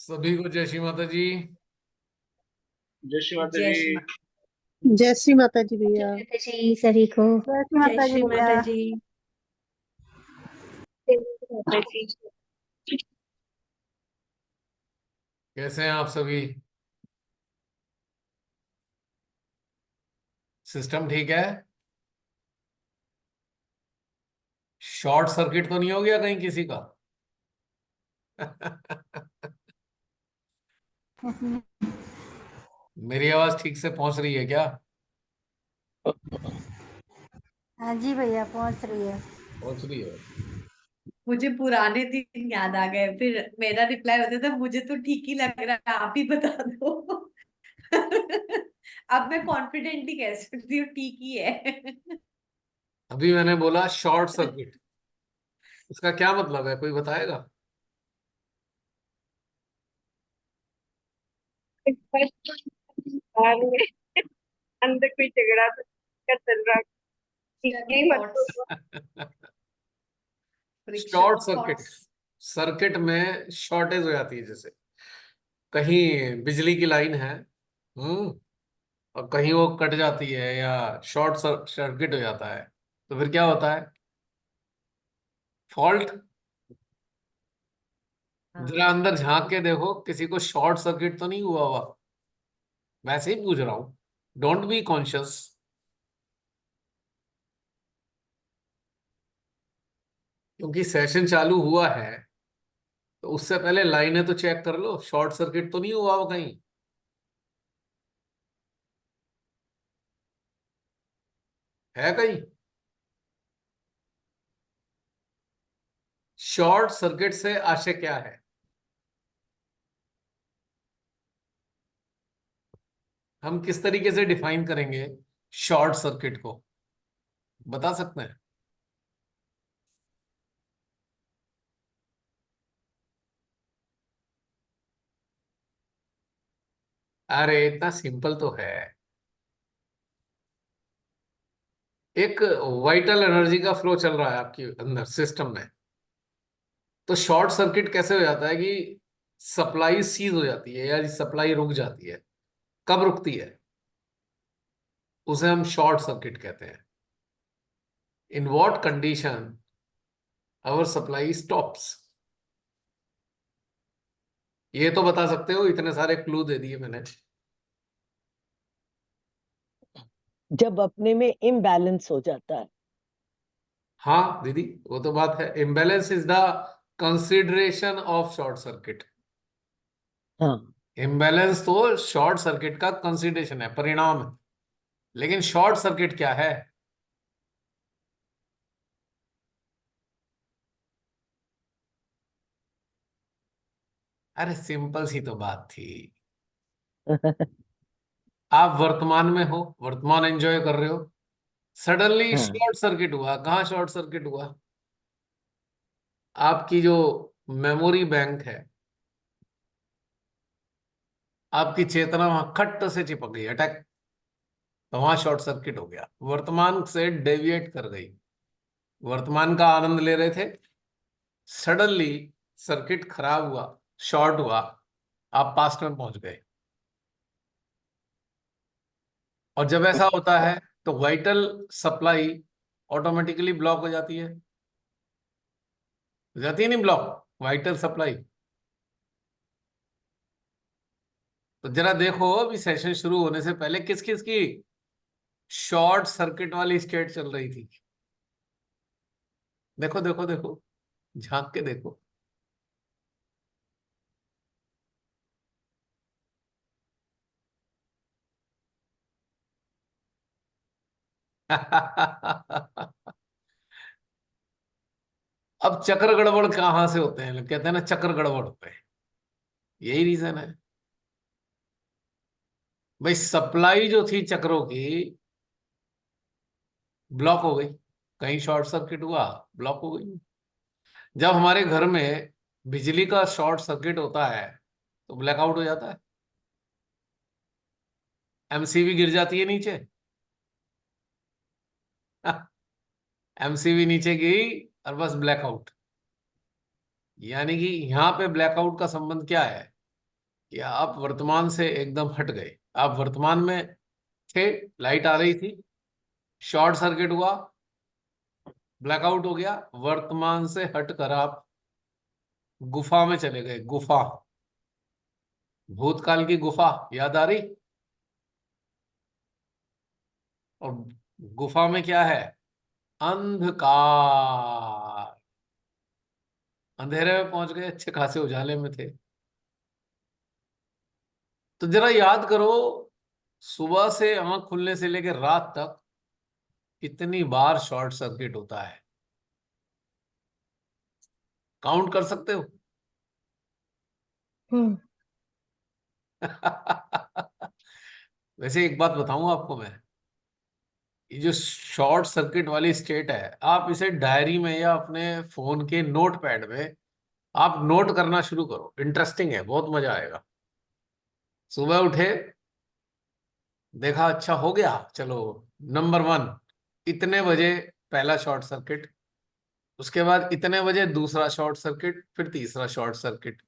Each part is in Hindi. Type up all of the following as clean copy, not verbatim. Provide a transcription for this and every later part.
सभी को जय श्री माता जी। जय श्री माता जय जी। श्री माता जय श्री माता जी जय भैया। माता जी सभी को। जय श्री जय माता जी श्री भैया। माता जी। जय माता जी। कैसे हैं आप सभी? सिस्टम ठीक है? शॉर्ट सर्किट तो नहीं हो गया कहीं किसी का? मेरी आवाज ठीक से पहुंच रही है क्या? हाँ जी भैया, पहुंच रही है। पहुंच रही है। मुझे पुराने दिन याद आ गए, फिर मेरा रिप्लाई होता था मुझे तो ठीक ही लग रहा है, आप ही बता दो। अब मैं कॉन्फिडेंटली कह सकती हूँ ठीक ही है। अभी मैंने बोला शॉर्ट सर्किट, इसका क्या मतलब है, कोई बताएगा? बाहर में अंदर कोई झगड़ा तो क्या चल रहा है, ये मत थॉट्स, बोलो। Friction short of circuit, thoughts. Circuit में शॉर्टेज हो जाती है। जैसे कहीं बिजली की लाइन है, और कहीं वो कट जाती है या शॉर्ट सर्किट हो जाता है, तो फिर क्या होता है? फॉल्ट। जरा अंदर झांक के देखो, किसी को शॉर्ट सर्किट तो नहीं हुआ हुआ? वैसे ही पूछ रहा हूं, डोंट बी कॉन्शियस। क्योंकि सेशन चालू हुआ है, तो उससे पहले लाइनें तो चेक कर लो, शॉर्ट सर्किट तो नहीं हुआ हुआ कहीं? है कहीं? शॉर्ट सर्किट से आशय क्या है? हम किस तरीके से डिफाइन करेंगे शॉर्ट सर्किट को, बता सकते हैं? अरे इतना सिंपल तो है। एक वाइटल एनर्जी का फ्लो चल रहा है आपके अंदर सिस्टम में, तो शॉर्ट सर्किट कैसे हो जाता है कि सप्लाई सीज हो जाती है या सप्लाई रुक जाती है। कब रुकती है? उसे हम शॉर्ट सर्किट कहते हैं। In what condition our supply stops? ये तो बता सकते हो, इतने सारे क्लू दे दिए मैंने। जब अपने में इम्बैलेंस हो जाता है। हाँ दीदी, वो तो बात है। Imbalance is the consideration of short circuit. हाँ। इम्बैलेंस तो शॉर्ट सर्किट का कंसिडरेशन है, परिणाम है। लेकिन शॉर्ट सर्किट क्या है? अरे सिंपल सी तो बात थी। आप वर्तमान में हो, वर्तमान एंजॉय कर रहे हो, सडनली हाँ। शॉर्ट सर्किट हुआ। कहाँ शॉर्ट सर्किट हुआ? आपकी जो मेमोरी बैंक है, आपकी चेतना वहां खट्ट से चिपक गई, अटैक। तो वहां शॉर्ट सर्किट हो गया, वर्तमान से डेविएट कर गई। वर्तमान का आनंद ले रहे थे, सडनली सर्किट खराब हुआ, शॉर्ट हुआ, आप पास्ट में पहुंच गए। और जब ऐसा होता है तो वाइटल सप्लाई ऑटोमेटिकली ब्लॉक हो जाती है नहीं ब्लॉक, वाइटल सप्लाई। तो जरा देखो, अभी सेशन शुरू होने से पहले किस किस की शॉर्ट सर्किट वाली स्टेट चल रही थी। देखो देखो देखो, झांक के देखो। अब चक्र गड़बड़ कहां से होते हैं? लोग कहते हैं ना चक्र गड़बड़ होते हैं, यही रीजन है भाई। सप्लाई जो थी चक्रों की, ब्लॉक हो गई। कहीं शॉर्ट सर्किट हुआ, ब्लॉक हो गई। जब हमारे घर में बिजली का शॉर्ट सर्किट होता है तो ब्लैकआउट हो जाता है, एमसीबी गिर जाती है नीचे। एमसीबी नीचे गई और बस ब्लैकआउट। यानी कि यहां पे ब्लैकआउट का संबंध क्या है? कि आप वर्तमान से एकदम हट गए। आप वर्तमान में थे, लाइट आ रही थी, शॉर्ट सर्किट हुआ, ब्लैकआउट हो गया, वर्तमान से हटकर आप गुफा में चले गए। गुफा, भूतकाल की गुफा याद आ रही? और गुफा में क्या है? अंधकार। अंधेरे में पहुंच गए, अच्छे खासे उजाले में थे। तो जरा याद करो, सुबह से आंख खुलने से लेकर रात तक कितनी बार शॉर्ट सर्किट होता है? काउंट कर सकते हो? हम्म। वैसे एक बात बताऊं आपको मैं, ये जो शॉर्ट सर्किट वाली स्टेट है, आप इसे डायरी में या अपने फोन के नोट पैड में आप नोट करना शुरू करो। इंटरेस्टिंग है, बहुत मजा आएगा। सुबह उठे, देखा अच्छा हो गया, चलो नंबर 1, इतने बजे पहला शॉर्ट सर्किट, उसके बाद इतने बजे दूसरा शॉर्ट सर्किट, फिर तीसरा short circuit.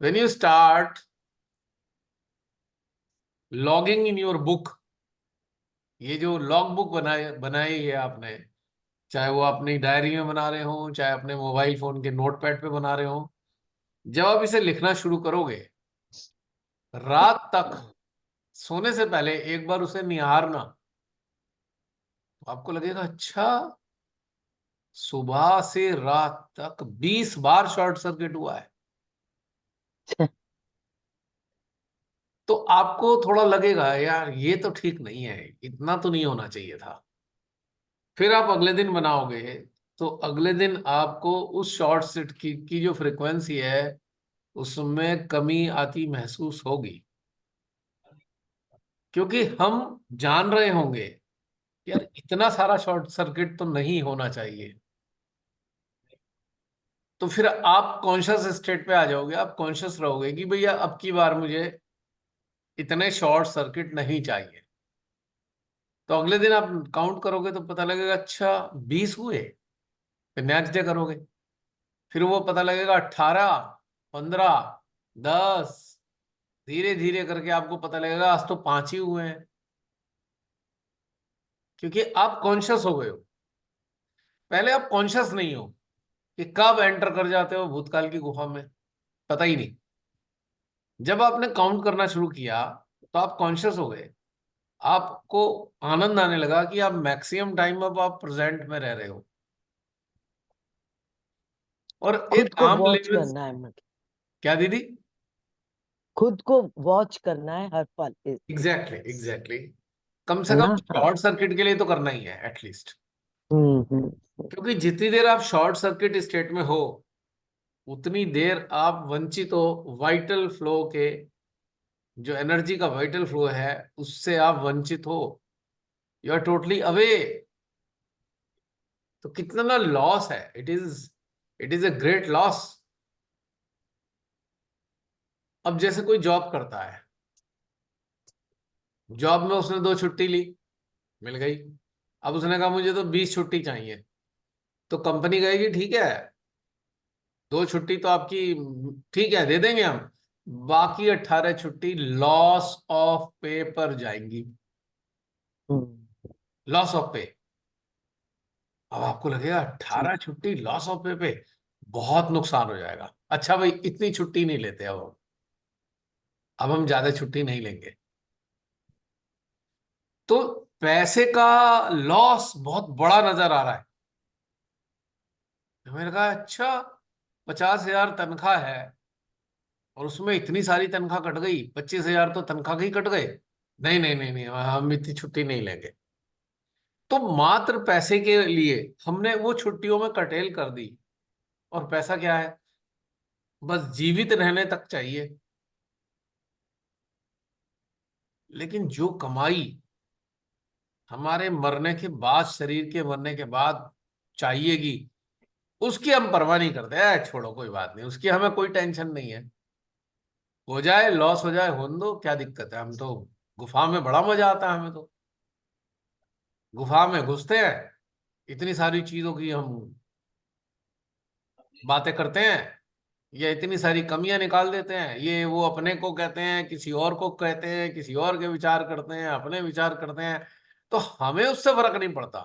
When you start logging in your book, ये जो लॉग बुक बनाई बनाई है आपने, चाहे वो अपनी डायरी में बना रहे हो, चाहे अपने मोबाइल फोन के नोटपैड पे बना रहे हो, जब आप इसे लिखना शुरू करोगे, रात तक सोने से पहले एक बार उसे निहारना, तो आपको लगेगा अच्छा, सुबह से रात तक 20 बार शॉर्ट सर्किट हुआ है। तो आपको थोड़ा लगेगा यार ये तो ठीक नहीं है, इतना तो नहीं होना चाहिए था। फिर आप अगले दिन बनाओगे, तो अगले दिन आपको उस शॉर्ट सर्किट की जो फ्रिक्वेंसी है उसमें कमी आती महसूस होगी, क्योंकि हम जान रहे होंगे कि यार इतना सारा शॉर्ट सर्किट तो नहीं होना चाहिए। तो फिर आप कॉन्शियस स्टेट पे आ जाओगे, आप कॉन्शियस रहोगे कि भैया अब की बार मुझे इतने शॉर्ट सर्किट नहीं चाहिए। तो अगले दिन आप काउंट करोगे तो पता लगेगा अच्छा 20 हुए। फिर नेक्स्ट डे करोगे, फिर वो पता लगेगा 18, 15, 10, धीरे धीरे करके आपको पता लगेगा आज तो 5 ही हुए हैं, क्योंकि आप कॉन्शियस हो गए हो। पहले आप कॉन्शियस नहीं हो कि कब एंटर कर जाते हो भूतकाल की गुफा में, पता ही नहीं। जब आपने काउंट करना शुरू किया तो आप कॉन्शियस हो गए, आपको आनंद आने लगा कि आप मैक्सिमम टाइम अब आप प्रेजेंट में रह रहे हो। और खुद एक को आम वॉच लेवल, करना है, मतलब क्या दीदी? खुद को वॉच करना है हर पल, एग्जैक्टली एग्जैक्टली, कम से है कम ना? हाँ। शॉर्ट सर्किट के लिए तो करना ही है एटलीस्ट। हम्म। क्योंकि जितनी देर आप शॉर्ट सर्किट स्टेट में हो उतनी देर आप वंचित हो वाइटल फ्लो के, जो एनर्जी का वाइटल फ्लो है उससे आप वंचित हो। You are totally away. तो कितना लॉस है, it is a great loss. अब जैसे कोई जॉब करता है, जॉब में उसने 2 छुट्टी ली, मिल गई। अब उसने कहा मुझे तो 20 छुट्टी चाहिए, तो कंपनी कहेगी ठीक है, 2 छुट्टी तो आपकी ठीक है दे देंगे हम, बाकी 18 छुट्टी लॉस ऑफ पे पर जाएंगी। हम्म। लॉस ऑफ पे। अब आपको लगेगा जी। 18 छुट्टी लॉस ऑफ पे बहुत नुकसान हो जाएगा। अच्छा भाई इतनी छुट्टी नहीं लेते अब हम ज्यादा छुट्टी नहीं लेंगे। तो पैसे का लॉस बहुत बड़ा नजर आ रहा है। तो मैंने कहा अच्छा, 50,000 तनख्वाह है और उसमें इतनी सारी तनख्वाह कट गई, 25,000 तो तनख्वाह की कट गए। नहीं नहीं नहीं नहीं, हम इतनी छुट्टी नहीं लेंगे। तो मात्र पैसे के लिए हमने वो छुट्टियों में कटेल कर दी। और पैसा क्या है? बस जीवित रहने तक चाहिए। लेकिन जो कमाई हमारे मरने के बाद, शरीर के मरने के बाद चाहिएगी, उसकी हम परवाह नहीं करते। छोड़ो कोई बात नहीं, उसकी हमें कोई टेंशन नहीं है। हो जाए लॉस हो जाए होने दो, क्या दिक्कत है। हम तो गुफा में बड़ा मजा आता है हमें तो। गुफा में घुसते हैं, इतनी सारी चीजों की हम बातें करते हैं, ये इतनी सारी कमियां निकाल देते हैं, ये वो अपने को कहते हैं, किसी और को कहते हैं, किसी और के विचार करते हैं, अपने विचार करते हैं। तो हमें उससे फर्क नहीं पड़ता,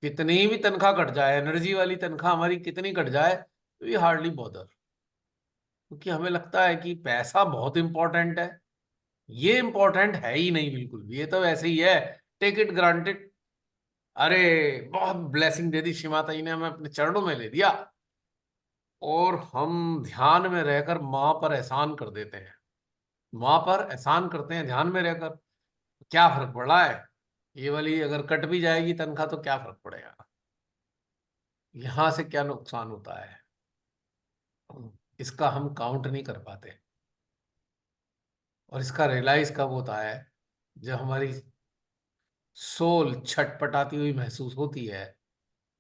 कितनी भी तनख्वाह कट जाए, एनर्जी वाली तनख्वाह हमारी कितनी कट जाए, तो ये हार्डली बॉदर, क्योंकि हमें लगता है कि पैसा बहुत इंपॉर्टेंट है। ये इंपॉर्टेंट है ही नहीं बिल्कुल भी, ये तो ऐसे ही है, टेक इट ग्रांटेड। अरे बहुत ब्लेसिंग दे दी शिव माता जी ने, हमें अपने चरणों में ले दिया, और हम ध्यान में रहकर माँ पर एहसान कर देते हैं, माँ पर एहसान करते हैं ध्यान में रहकर। क्या फर्क पड़ रहा है, ये वाली अगर कट भी जाएगी तनख्वाह तो क्या फर्क पड़ेगा, यहां से क्या नुकसान होता है, इसका हम काउंट नहीं कर पाते। और इसका रियलाइज कब होता है, जब हमारी सोल छटपटाती हुई महसूस होती है,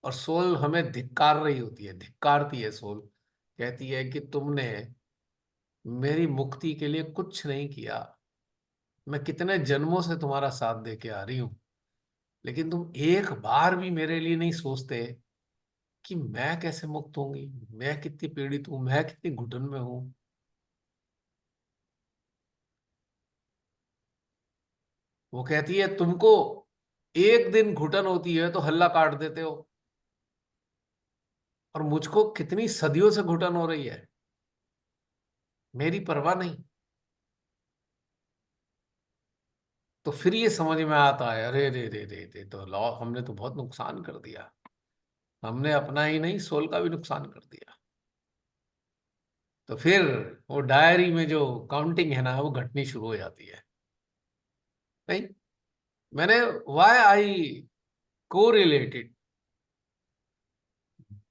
और सोल हमें धिक्कार रही होती है, धिक्कारती है सोल, कहती है कि तुमने मेरी मुक्ति के लिए कुछ नहीं किया, मैं कितने जन्मों से तुम्हारा साथ दे के आ रही हूं, लेकिन तुम एक बार भी मेरे लिए नहीं सोचते कि मैं कैसे मुक्त होंगी, मैं कितनी पीड़ित हूं, मैं कितनी घुटन में हूं। वो कहती है तुमको एक दिन घुटन होती है तो हल्ला काट देते हो, और मुझको कितनी सदियों से घुटन हो रही है, मेरी परवाह नहीं। तो फिर ये समझ में आता है, अरे रे रे रे रे, तो लॉ हमने तो बहुत नुकसान कर दिया, हमने अपना ही नहीं सोल का भी नुकसान कर दिया। तो फिर वो डायरी में जो काउंटिंग है ना, वो घटनी शुरू हो जाती है। नहीं, मैंने why I correlated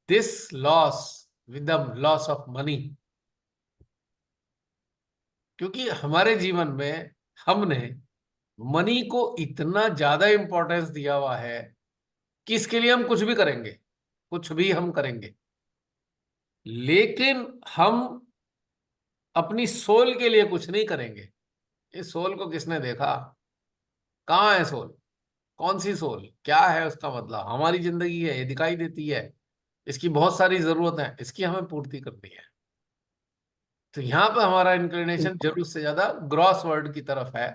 this loss with the loss of money, क्योंकि हमारे जीवन में हमने मनी को इतना ज्यादा इंपॉर्टेंस दिया हुआ है कि इसके लिए हम कुछ भी करेंगे, कुछ भी हम करेंगे, लेकिन हम अपनी सोल के लिए कुछ नहीं करेंगे। इस सोल को किसने देखा, कहाँ है सोल, कौन सी सोल, क्या है उसका मतलब, हमारी जिंदगी है, ये दिखाई देती है, इसकी बहुत सारी जरूरत है, इसकी हमें पूर्ति करनी है। तो यहाँ पे हमारा इंक्लिनेशन जरूरत से ज्यादा ग्रॉस वर्ड की तरफ है,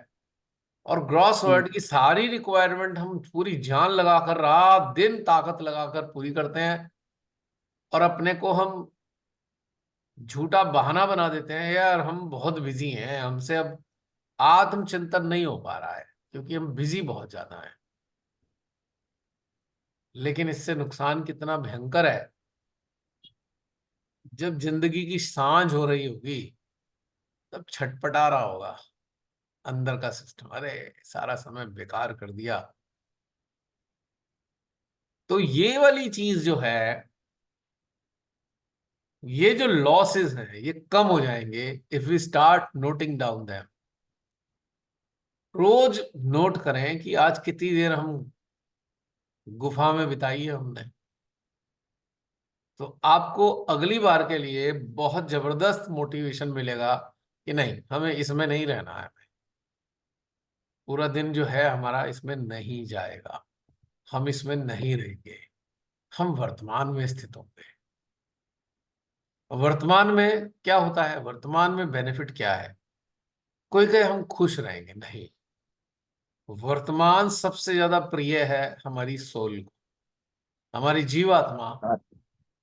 और ग्रॉस वर्ड की सारी रिक्वायरमेंट हम पूरी जान लगाकर, रात दिन ताकत लगाकर पूरी करते हैं, और अपने को हम झूठा बहाना बना देते हैं, यार हम बहुत बिजी हैं, हमसे अब आत्मचिंतन नहीं हो पा रहा है, क्योंकि हम बिजी बहुत ज्यादा हैं। लेकिन इससे नुकसान कितना भयंकर है, जब जिंदगी की सांझ हो रही होगी, तब छटपटा रहा होगा अंदर का सिस्टम, अरे सारा समय बेकार कर दिया। तो ये वाली चीज जो है, ये जो लॉसेस हैं, ये कम हो जाएंगे if we start noting down them. रोज नोट करें कि आज कितनी देर हम गुफा में बिताई है हमने, तो आपको अगली बार के लिए बहुत जबरदस्त मोटिवेशन मिलेगा कि नहीं, हमें इसमें नहीं रहना है, पूरा दिन जो है हमारा इसमें नहीं जाएगा, हम इसमें नहीं रहेंगे, हम वर्तमान में स्थित होंगे। वर्तमान में क्या होता है, वर्तमान में बेनिफिट क्या है, कोई कहे हम खुश रहेंगे, नहीं, वर्तमान सबसे ज्यादा प्रिय है हमारी सोल को, हमारी जीवात्मा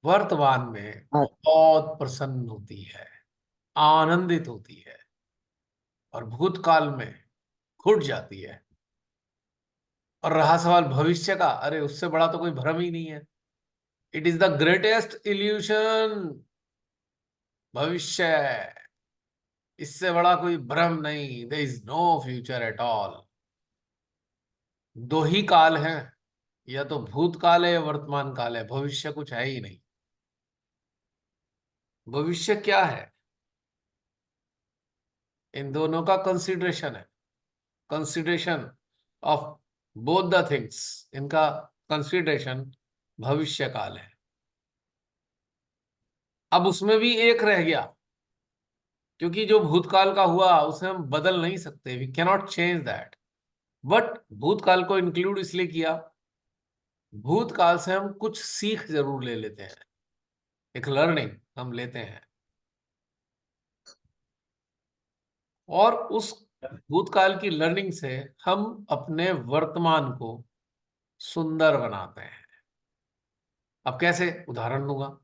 वर्तमान में बहुत प्रसन्न होती है, आनंदित होती है, और भूतकाल में घुट जाती है। और रहा सवाल भविष्य का, अरे उससे बड़ा तो कोई भ्रम ही नहीं है, it is the greatest illusion, भविष्य, इससे बड़ा कोई भ्रम नहीं, there is no future at all. दो ही काल हैं, या तो भूतकाल है या वर्तमान काल है, भविष्य कुछ है ही नहीं। भविष्य क्या है, इन दोनों का कंसिडरेशन है, consideration of both the things, इनका कंसिडरेशन भविष्य काल है। अब उसमें भी एक रह गया, क्योंकि जो भूतकाल का हुआ उसे हम बदल नहीं सकते, we cannot change that, but भूतकाल को इंक्लूड इसलिए किया, भूतकाल से हम कुछ सीख जरूर ले लेते हैं, एक लर्निंग हम लेते हैं। और उस भूतकाल की लर्निंग से हम अपने वर्तमान को सुंदर बनाते हैं। अब कैसे, उदाहरण दूंगा।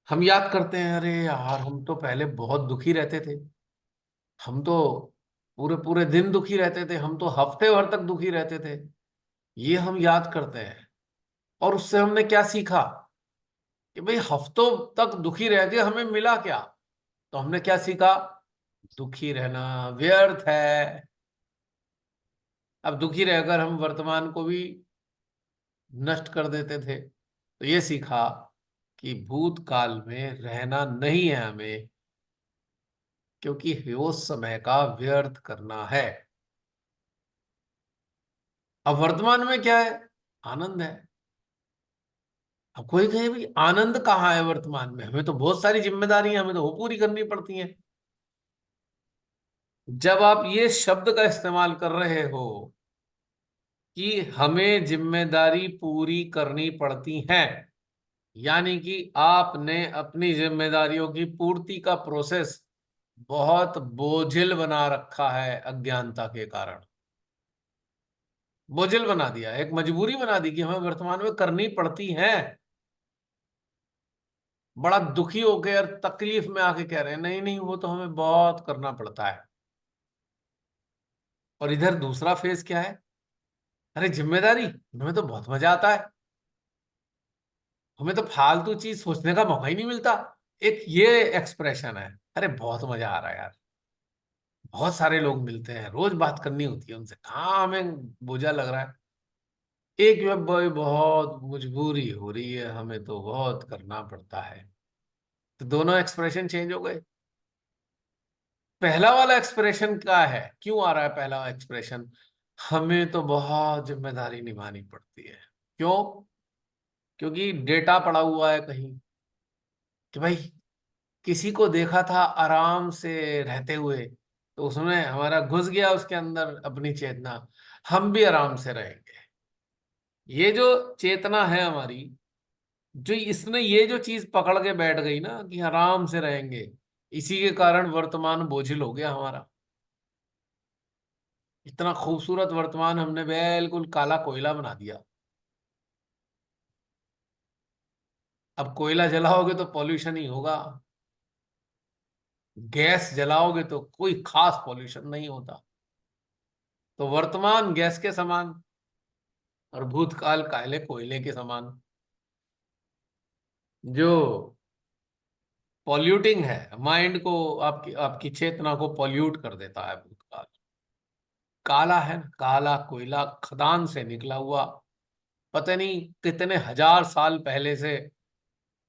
हम याद करते हैं, अरे यार हम तो पहले बहुत दुखी रहते थे, हम तो पूरे पूरे दिन दुखी रहते थे, हम तो हफ्ते भर तक दुखी रहते थे। ये हम याद करते हैं, और उससे हमने क्या सीखा कि भाई हफ्तों तक दुखी रह के हमें मिला क्या? तो हमने क्या सीखा? दुखी रहना व्यर्थ है। अब दुखी रहकर हम वर्तमान को भी नष्ट कर देते थे। तो ये सीखा कि भूतकाल में रहना नहीं है हमें, क्योंकि वो समय का व्यर्थ करना है। अब वर्तमान में क्या है? आनंद है। अब कोई कहे भाई आनंद कहाँ है वर्तमान में, हमें तो बहुत सारी जिम्मेदारियां हमें तो वो पूरी करनी पड़ती हैं। जब आप ये शब्द का इस्तेमाल कर रहे हो कि हमें जिम्मेदारी पूरी करनी पड़ती है, यानी कि आपने अपनी जिम्मेदारियों की पूर्ति का प्रोसेस बहुत बोझिल बना रखा है, अज्ञानता के कारण बोझिल बना दिया, एक मजबूरी बना दी कि हमें वर्तमान में करनी पड़ती है। बड़ा दुखी होकर और तकलीफ में आके कह रहे हैं नहीं नहीं वो तो हमें बहुत करना पड़ता है। और इधर दूसरा फेज क्या है? अरे जिम्मेदारी, हमें तो बहुत मजा आता है, हमें तो फालतू चीज सोचने का मौका ही नहीं मिलता। एक ये एक्सप्रेशन है, अरे बहुत मजा आ रहा है यार, बहुत सारे लोग मिलते हैं, रोज बात करनी होती है उनसे, कहाँ हमें बोझा लग रहा है। एक में भाई बहुत मजबूरी हो रही है, हमें तो बहुत करना पड़ता है। तो दोनों एक्सप्रेशन चेंज हो गए। पहला वाला एक्सप्रेशन क्या है, क्यों आ रहा है पहला एक्सप्रेशन? हमें तो बहुत जिम्मेदारी निभानी पड़ती है। क्यों? क्योंकि डेटा पड़ा हुआ है कहीं कि भाई किसी को देखा था आराम से रहते हुए, तो उसमें हमारा घुस गया उसके अंदर अपनी चेतना, हम भी आराम से रहेंगे। ये जो चेतना है हमारी, जो इसने ये जो चीज पकड़ के बैठ गई ना कि आराम से रहेंगे, इसी के कारण वर्तमान बोझिल हो गया हमारा। इतना खूबसूरत वर्तमान हमने बिल्कुल काला कोयला बना दिया। अब कोयला जलाओगे तो पॉल्यूशन ही होगा, गैस जलाओगे तो कोई खास पॉल्यूशन नहीं होता। तो वर्तमान गैस के समान और भूतकाल काले कोयले के समान, जो पॉल्यूटिंग है माइंड को, आपकी आपकी चेतना को पॉल्यूट कर देता है भूतकाल। काला है ना, काला कोयला खदान से निकला हुआ, पता नहीं कितने हजार साल पहले से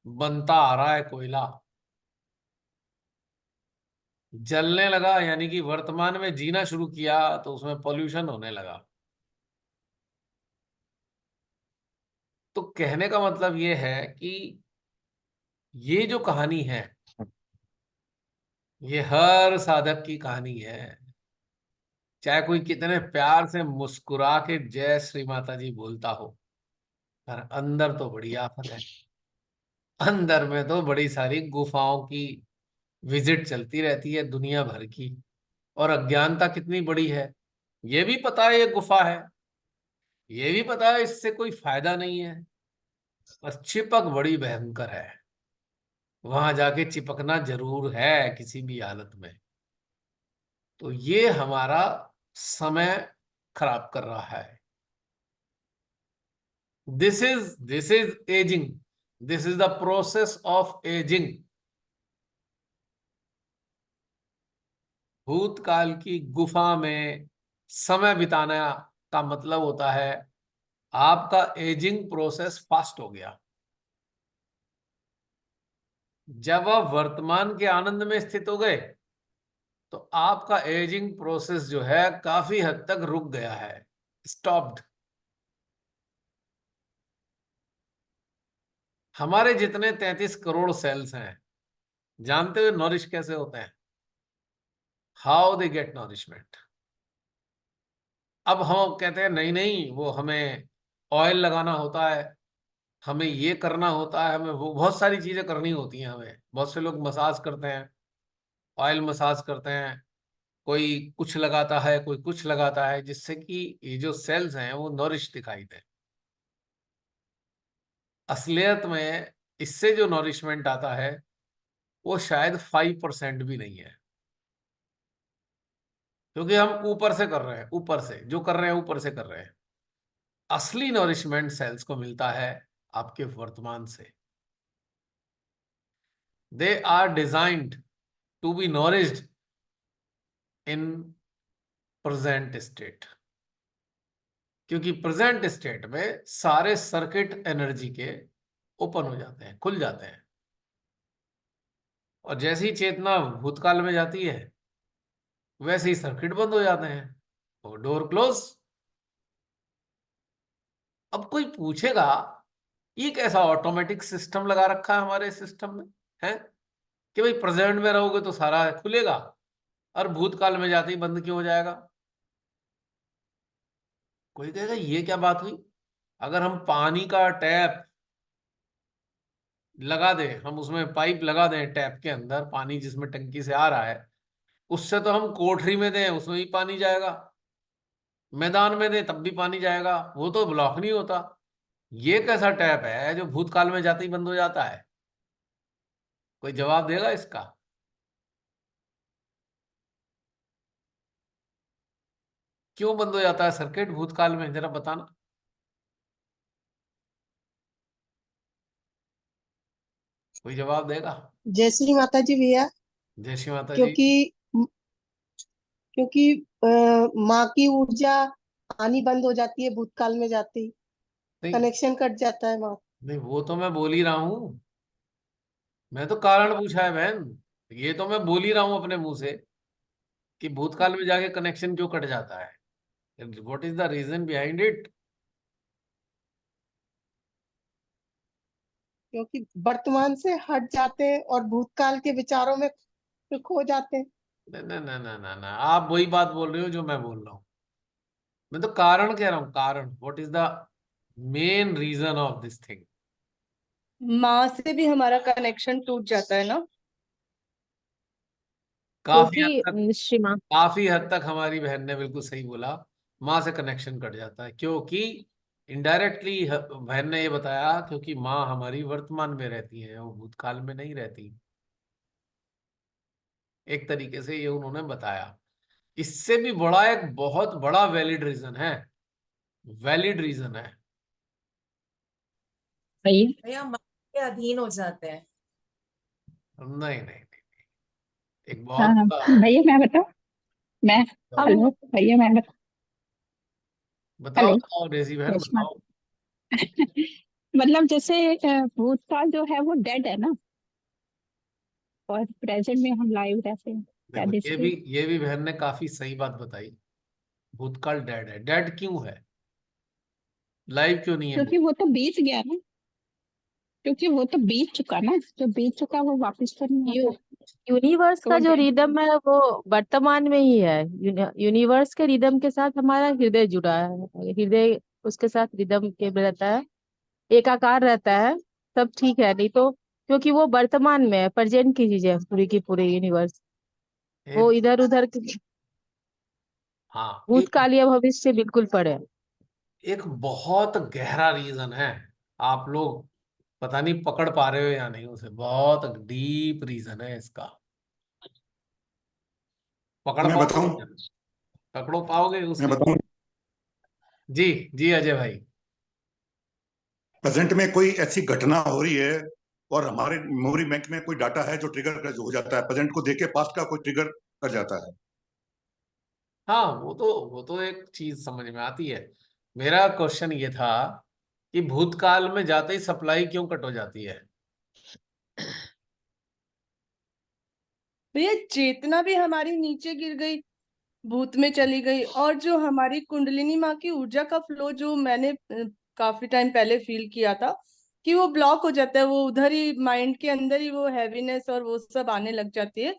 बनता आ रहा है कोयला, जलने लगा, यानी कि वर्तमान में जीना शुरू किया तो उसमें पॉल्यूशन होने लगा। तो कहने का मतलब ये है कि ये जो कहानी है, ये हर साधक की कहानी है। चाहे कोई कितने प्यार से मुस्कुरा के जय श्री माता जी बोलता हो, पर अंदर तो बड़ी आफत है। अंदर में तो बड़ी सारी गुफाओं की विजिट चलती रहती है दुनिया भर की, और अज्ञानता कितनी बड़ी है। ये भी पता है ये गुफा है, ये भी पता है इससे कोई फायदा नहीं है, बस चिपक बड़ी भयंकर है। वहां जाके चिपकना जरूर है किसी भी हालत में। तो ये हमारा समय खराब कर रहा है। This is ageing, this is the process of ageing. भूतकाल की गुफा में समय बिताना का मतलब होता है आपका एजिंग प्रोसेस फास्ट हो गया। जब आप वर्तमान के आनंद में स्थित हो गए तो आपका एजिंग प्रोसेस जो है काफी हद तक रुक गया है, स्टॉप्ड। हमारे जितने 33 करोड़ सेल्स हैं, जानते हो नॉरिश कैसे होते हैं? How they get nourishment. अब हम कहते हैं नहीं नहीं वो हमें ऑयल लगाना होता है, हमें ये करना होता है, हमें वो बहुत सारी चीजें करनी होती हैं। हमें बहुत से लोग मसाज करते हैं, ऑयल मसाज करते हैं, कोई कुछ लगाता है, कोई कुछ लगाता है, जिससे कि ये जो सेल्स हैं वो नॉरिश दिखाई दे। असलियत में इससे जो नॉरिशमेंट आता है वो शायद 5% भी नहीं है, क्योंकि हम ऊपर से कर रहे हैं, ऊपर से जो कर रहे हैं ऊपर से कर रहे हैं। असली नॉरिशमेंट सेल्स को मिलता है आपके वर्तमान से। They are designed to be nourished in present state, क्योंकि प्रेजेंट स्टेट में सारे सर्किट एनर्जी के ओपन हो जाते हैं, खुल जाते हैं, और जैसी चेतना भूतकाल में जाती है वैसे ही सर्किट बंद हो जाते हैं, और डोर क्लोज। अब कोई पूछेगा ये कैसा ऑटोमेटिक सिस्टम लगा रखा है हमारे सिस्टम में, है कि भाई प्रेजेंट में रहोगे तो सारा खुलेगा और भूतकाल में जाते ही बंद क्यों हो जाएगा? कोई कहेगा ये क्या बात हुई? अगर हम पानी का टैप लगा दें, हम उसमें पाइप लगा दें टैप के अंदर, पानी जिसमें टंकी से आ रहा है, उससे तो हम कोठरी में दें उसमें भी पानी जाएगा, मैदान में दें तब भी पानी जाएगा, वो तो ब्लॉक नहीं होता। ये कैसा टैप है जो भूतकाल में जाते ही बंद हो जाता है? कोई जवाब देगा इसका? क्यों बंद हो जाता है सर्किट भूतकाल में, जरा बताना। कोई जवाब देगा? जय श्री माता जी भैया। जय श्री माता जी। क्योंकि क्योंकि माँ की ऊर्जा आनी बंद हो जाती है भूतकाल में जाते ही, नहीं कनेक्शन कट जाता है माँ। नहीं, वो तो मैं बोल ही रहा हूं, मैं तो कारण पूछा है बहन, ये तो मैं बोल ही रहा हूं अपने मुंह से कि भूतकाल में जाके कनेक्शन क्यों कट जाता है, what is the reason behind it. क्योंकि वर्तमान से हट जाते हैं और भूतकाल के विचारों में खो जाते हैं। ना ना ना ना ना ना, आप वही बात बोल रहे हो जो मैं बोल रहा हूँ। मैं तो कारण कह रहा हूँ, कारण, what is the main reason of this thing. माँ से भी हमारा कनेक्शन टूट जाता है ना। काफी हद क्योंकि तक, श्रीमान, काफी हद तक हमारी बहन ने बिल्कुल सही बोला, माँ से कनेक्शन कट जाता है, क्योंकि इनडायरेक्टली बहन ने ये बताया क्योंकि माँ हमारी वर्तमान में रहती है, वो भूतकाल में नहीं रहती। एक तरीके से ये उन्होंने बताया। इससे भी बड़ा एक बहुत बड़ा वैलिड रीजन है, वैलिड रीजन है। भैया भैया मन के अधीन हो जाते हैं। नहीं नहीं नहीं, एक हाँ बहुत भैया मैं बताऊं। मैं बताओ हेलो भैया मैं बताओ हेलो बताओ डेजी बहन यशमा बताओ। मतलब जैसे भूतकाल जो है वो डेड है ना, और प्रेजेंट में हम लाइव रहते हैं देखो शायद इसलिए। ये भी बहन ने काफी सही बात बताई। भूतकाल डेड है, डेड क्यों है, लाइव क्यों नहीं है क्योंकि वो तो बीत गया ना, क्योंकि वो तो बीत चुका ना, जो बीत चुका वो वापस तो नहीं यू आता, यूनिवर्स तो का वो जो डेड। रिदम है वो वर्तमान में ही है। यूनिवर्स के रिदम के साथ हमारा हृदय जुड़ा है, हृदय उसके साथ रिदम के में रहता है, एकाकार रहता है, तब ठीक है। नहीं तो क्योंकि वो वर्तमान में है, प्रेजेंट की चीज है पूरी की पूरी यूनिवर्स, वो एक, इधर उधर हाँ भूतकाल या भविष्य से बिल्कुल परे है। एक बहुत गहरा रीजन है, आप लोग पता नहीं पकड़ पा रहे हो या नहीं उसे, बहुत डीप रीजन है इसका। पकड़ मैं पाओगे? बताऊं पकड़ो पाओगे मैं उसकी? बताऊं जी जी अजय भाई। प्रेजेंट में कोई ऐसी घटना हो रही है और हमारे मेमोरी बैंक में कोई डाटा है जो ट्रिगर हो जाता है, प्रेजेंट को देख के पास्ट का कोई ट्रिगर कर जाता है। हाँ वो तो एक चीज समझ में आती है। मेरा क्वेश्चन ये था कि भूतकाल में जाते ही सप्लाई क्यों कट हो जाती है? भैया चेतना भी हमारी नीचे गिर गई, भूत में चली गई, और जो हमारी कुंडलिनी माँ की ऊर्जा का फ्लो जो मैंने काफी टाइम पहले फील किया था कि वो ब्लॉक हो जाता है, वो उधर ही माइंड के अंदर ही वो हैवीनेस और वो सब आने लग जाती है।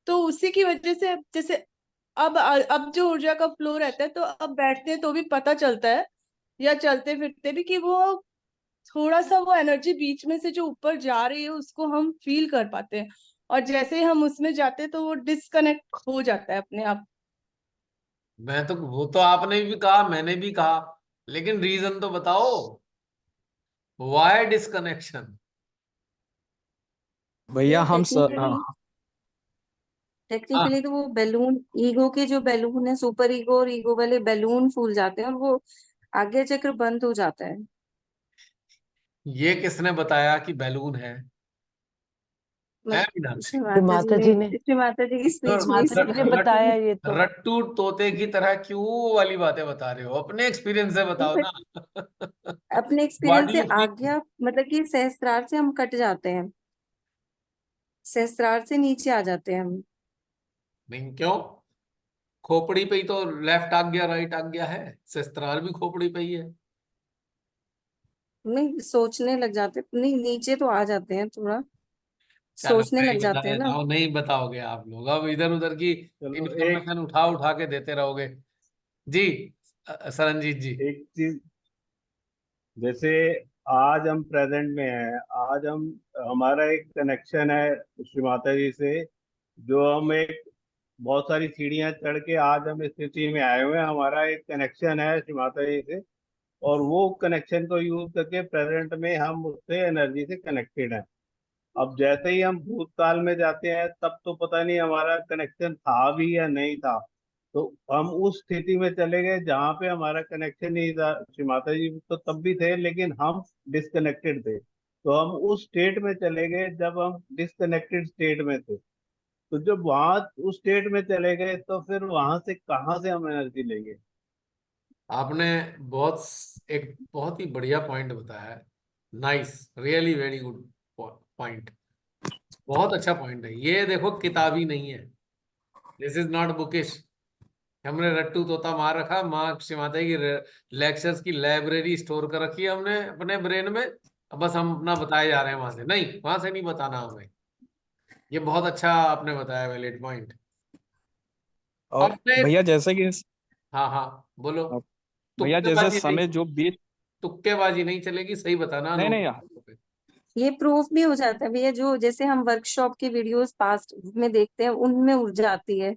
तो उसी की वजह से जैसे अब जो ऊर्जा का फ्लो रहता है, तो अब बैठते हैं तो भी पता चलता है, या चलते फिरते भी, कि वो थोड़ा सा वो एनर्जी बीच में से जो ऊपर जा रही है उसको हम फील कर पाते हैं। और जैसे ही हम उसमें जाते हैं तो वो डिस्कनेक्ट हो जाता है अपने आप। मैं तो, वो तो आपने भी कहा, मैंने भी कहा, लेकिन रीजन तो बताओ, वाई डिस्कनेक्शन? भैया हम टेक्निकली हाँ, टेक्निकली तो वो बैलून, ईगो के जो बैलून है, सुपर ईगो और ईगो वाले बैलून फूल जाते हैं और वो आज्ञा चक्र बंद हो जाता है। ये किसने बताया कि बैलून है मीनाक्षी? श्री तो माता जी माता जी ने, ने, श्री माता जी की तो स्पीच में माता जी इसलिए ने बोला। बताया ये तो। रट्टू तोते की तरह क्यों वो वाली बातें बता रहे हो? अपने एक्सपीरियंस से बताओ फिर ना। अपने व्हाट एक्सपीरियंस डू से यू फील? आज्ञा मतलब कि सहस्त्रार से हम कट जाते हैं, सहस्त्रार से नीचे आ जाते हैं हम। नहीं, क्यों? खोपड़ी पे ही तो लेफ्ट आज्ञा राइट आज्ञा है, शस्त्रार भी खोपड़ी पे ही है। नहीं, सोचने लग जाते, नहीं नीचे तो आ जाते हैं थोड़ा, चलो सोचने मैं लग ही बता जाते हैं देता ना। हूँ, नहीं बताओगे आप लोग, अब इधर उधर की चलो एक इंफॉर्मेशन उठा उठा के देते रहोगे। जी, सरनजीत जी। एक चीज, जैसे आज हम प्रेजेंट में हैं, आज हम, हमारा एक कनेक्शन है श्री माता जी से, जो हम एक बहुत सारी सीढ़ियां चढ़ के आज हम इस स्थिति में आए हुए हैं। हमारा एक कनेक्शन है श्री माता जी से, और वो कनेक्शन को यूज करके प्रेजेंट में हम उससे एनर्जी से कनेक्टेड हैं। अब जैसे ही हम भूतकाल में जाते हैं, तब तो पता नहीं हमारा कनेक्शन था भी या नहीं था, तो हम उस स्थिति में चले गए जहाँ पे हमारा कनेक्शन नहीं था। श्री माता जी तो तब भी थे, लेकिन हम डिस्कनेक्टेड थे, तो हम उस स्टेट में चले गए जब हम डिस्कनेक्टेड स्टेट में थे। तो जब वहां उस स्टेट में चले गए, तो फिर वहां से कहाँ से हम एनर्जी लेंगे? आपने बहुत एक बहुत ही बढ़िया पॉइंट बताया है। Nice, really very good point. बहुत अच्छा पॉइंट है ये। देखो, किताबी नहीं है, दिस इज नॉट बुकिश। हमने रट्टू तोता मार रखा, माँ श्री माता की लेक्चर्स की लाइब्रेरी स्टोर कर रखी है हमने अपने ब्रेन में। अब बस हम अपना बताए जा रहे हैं, वहां से नहीं, वहां से नहीं बताना हमें। ये बहुत अच्छा आपने बताया, वैलिड पॉइंट। और आपने, भैया जैसे कि, हाँ हाँ, बोलो। भैया जैसे तुक्केबाजी नहीं, समय जो बीत, तुक्केबाजी नहीं चलेगी, सही बताना नहीं लोग। नहीं, ये प्रूफ भी हो जाता है भैया, जो जैसे हम वर्कशॉप की वीडियोस पास्ट में देखते हैं, उनमें ऊर्जा आती है,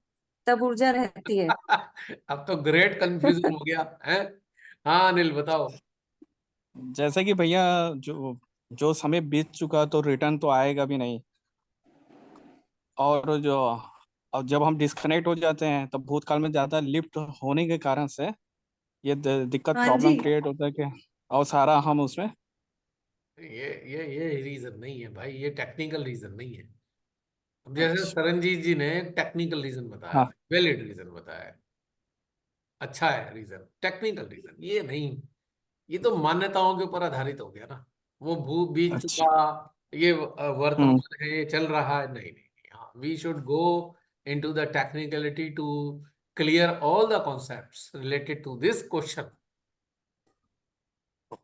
तब ऊर्जा रहती है। अब तो ग्रेट कंफ्यूजन हो गया है। हाँ अनिल, बताओ। जैसे कि भैया जो जो समय बीत चुका तो रिटर्न तो आएगा भी नहीं। और जो, और जब हम डिस्कनेक्ट हो जाते हैं तब भूतकाल में ज़्यादा लिफ्ट होने के कारण से ये दिक्कत हाँ प्रॉब्लम जी। क्रिएट होता है कि, और सारा हम उसमें। ये रीजन नहीं है भाई, ये टेक्निकल रीजन नहीं है। अब जैसे अच्छा। सरनजीत जी ने एक टेक्निकल रीजन बताया, हाँ। वैलिड रीजन बताया, अच्छा है रीजन। टेक्निकल रीजन ये नहीं, ये तो मान्यताओं के ऊपर आधारित हो गया ना। वो भू बीत अच्छा। चुका, ये हम्म। वर्तमान है, ये चल रहा है, नहीं नहीं। हाँ, we should go into the technicality to clear all the concepts related to this question.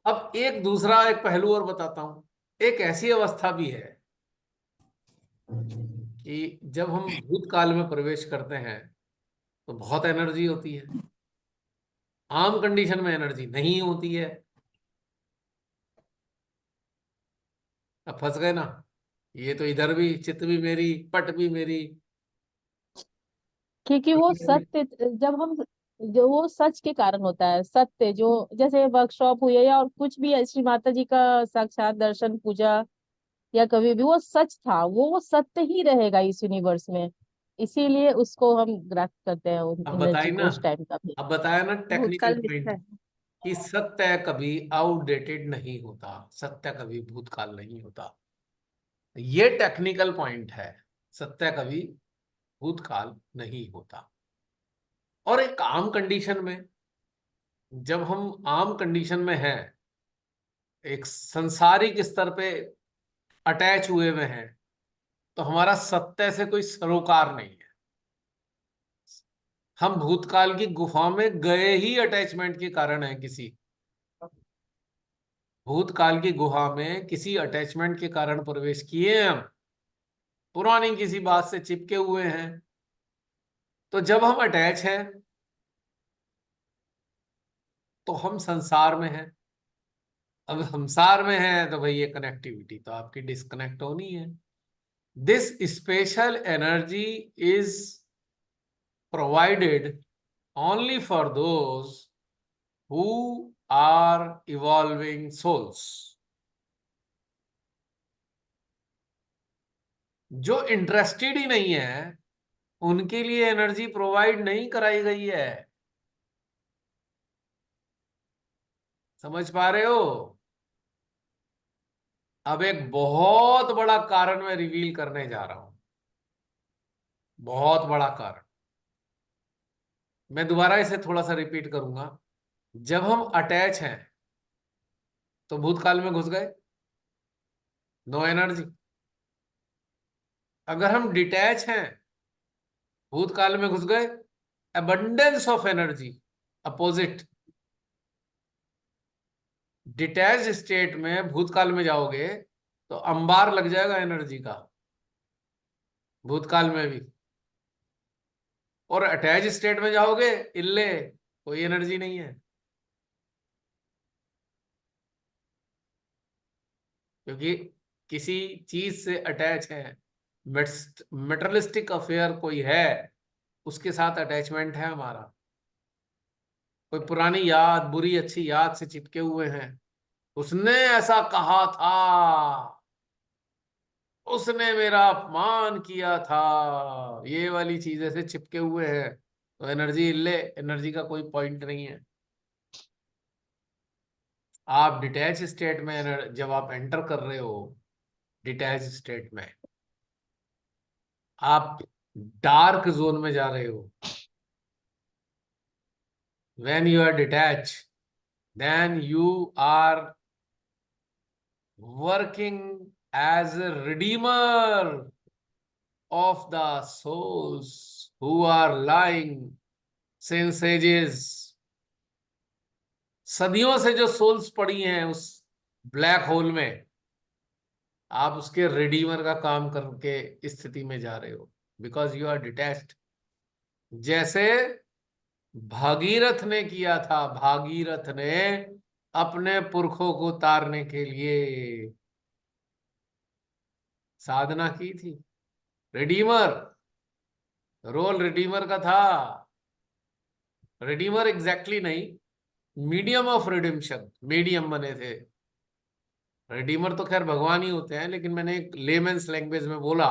अब एक दूसरा एक पहलू और बताता हूं। एक ऐसी अवस्था भी है कि जब हम भूतकाल में प्रवेश करते हैं तो बहुत एनर्जी होती है, आम कंडीशन में एनर्जी नहीं होती है। अब फंस गए ना, ये तो इधर भी चित भी मेरी, पट भी मेरी। क्योंकि वो सत्य, जब हम, जो वो सच के कारण होता है, सत्य जो, जैसे वर्कशॉप हुई है या और कुछ भी है, श्री माता जी का साक्षात दर्शन, पूजा, या कभी भी वो सच था, वो सत्य ही रहेगा इस यूनिवर्स में। इसीलिए उसको हम ग्रैस्प करते हैं उन अब बताई एनर्जी ना, को उस टाइम का भी। अब बताया ना टेक्निकल भूतकाल मिथ्या पॉइंट, है। कि सत्य कभी आउटडेटेड नहीं होता, सत्य कभी भूतकाल नहीं होता। ये टेक्निकल पॉइंट है, सत्य कभी भूतकाल नहीं होता। और एक आम कंडीशन में, जब हम आम कंडीशन में हैं, एक संसारिक स्तर पे अटैच हुए हुए हैं, तो हमारा सत्य से कोई सरोकार नहीं है। हम भूतकाल की गुफा में गए ही अटैचमेंट के कारण है, किसी भूतकाल की गुहा में किसी अटैचमेंट के कारण प्रवेश किए हैं हम, पुरानी किसी बात से चिपके हुए हैं। तो जब हम अटैच हैं तो हम संसार में हैं। अब संसार में हैं तो भाई ये कनेक्टिविटी तो आपकी डिस्कनेक्ट होनी है। This special energy is provided only for those who are evolving souls. जो इंटरेस्टेड ही नहीं है उनके लिए एनर्जी प्रोवाइड नहीं कराई गई है। समझ पा रहे हो? अब एक बहुत बड़ा कारण मैं रिवील करने जा रहा हूं, बहुत बड़ा कारण। मैं दोबारा इसे थोड़ा सा रिपीट करूंगा। जब हम अटैच हैं तो भूतकाल में घुस गए, नो एनर्जी। अगर हम डिटैच हैं, भूतकाल में घुस गए, abundance of energy, opposite. Detach state में भूतकाल में जाओगे तो अंबार लग जाएगा एनर्जी का, भूतकाल में भी। और अटैच स्टेट में जाओगे, इल्ले, कोई एनर्जी नहीं है। क्योंकि किसी चीज से अटैच है, मेटरलिस्टिक अफेयर कोई है, उसके साथ अटैचमेंट है हमारा। कोई पुरानी याद, बुरी अच्छी याद से चिपके हुए हैं। उसने ऐसा कहा था, उसने मेरा अपमान किया था, ये वाली चीजें से चिपके हुए हैं तो एनर्जी इल्ले, एनर्जी का कोई पॉइंट नहीं है। आप डिटैच स्टेट में जब आप एंटर कर रहे हो, डिटैच स्टेट में आप डार्क जोन में जा रहे हो। When you are detached, then you are working as a redeemer of the souls who are lying since ages. सदियों से जो सोल्स पड़ी हैं उस ब्लैक होल में, आप उसके रिडीमर का काम करके इस स्थिति में जा रहे हो, बिकॉज यू आर डिटैच्ड। जैसे भागीरथ ने किया था, भागीरथ ने अपने पुरखों को तारने के लिए साधना की थी। रिडीमर, रोल रिडीमर का था। रिडीमर एग्जैक्टली नहीं, मीडियम ऑफ रिडिम्पशन, मीडियम बने थे। रिडीमर तो खैर भगवान ही होते हैं, लेकिन मैंने एक लेमेंस लैंग्वेज में बोला।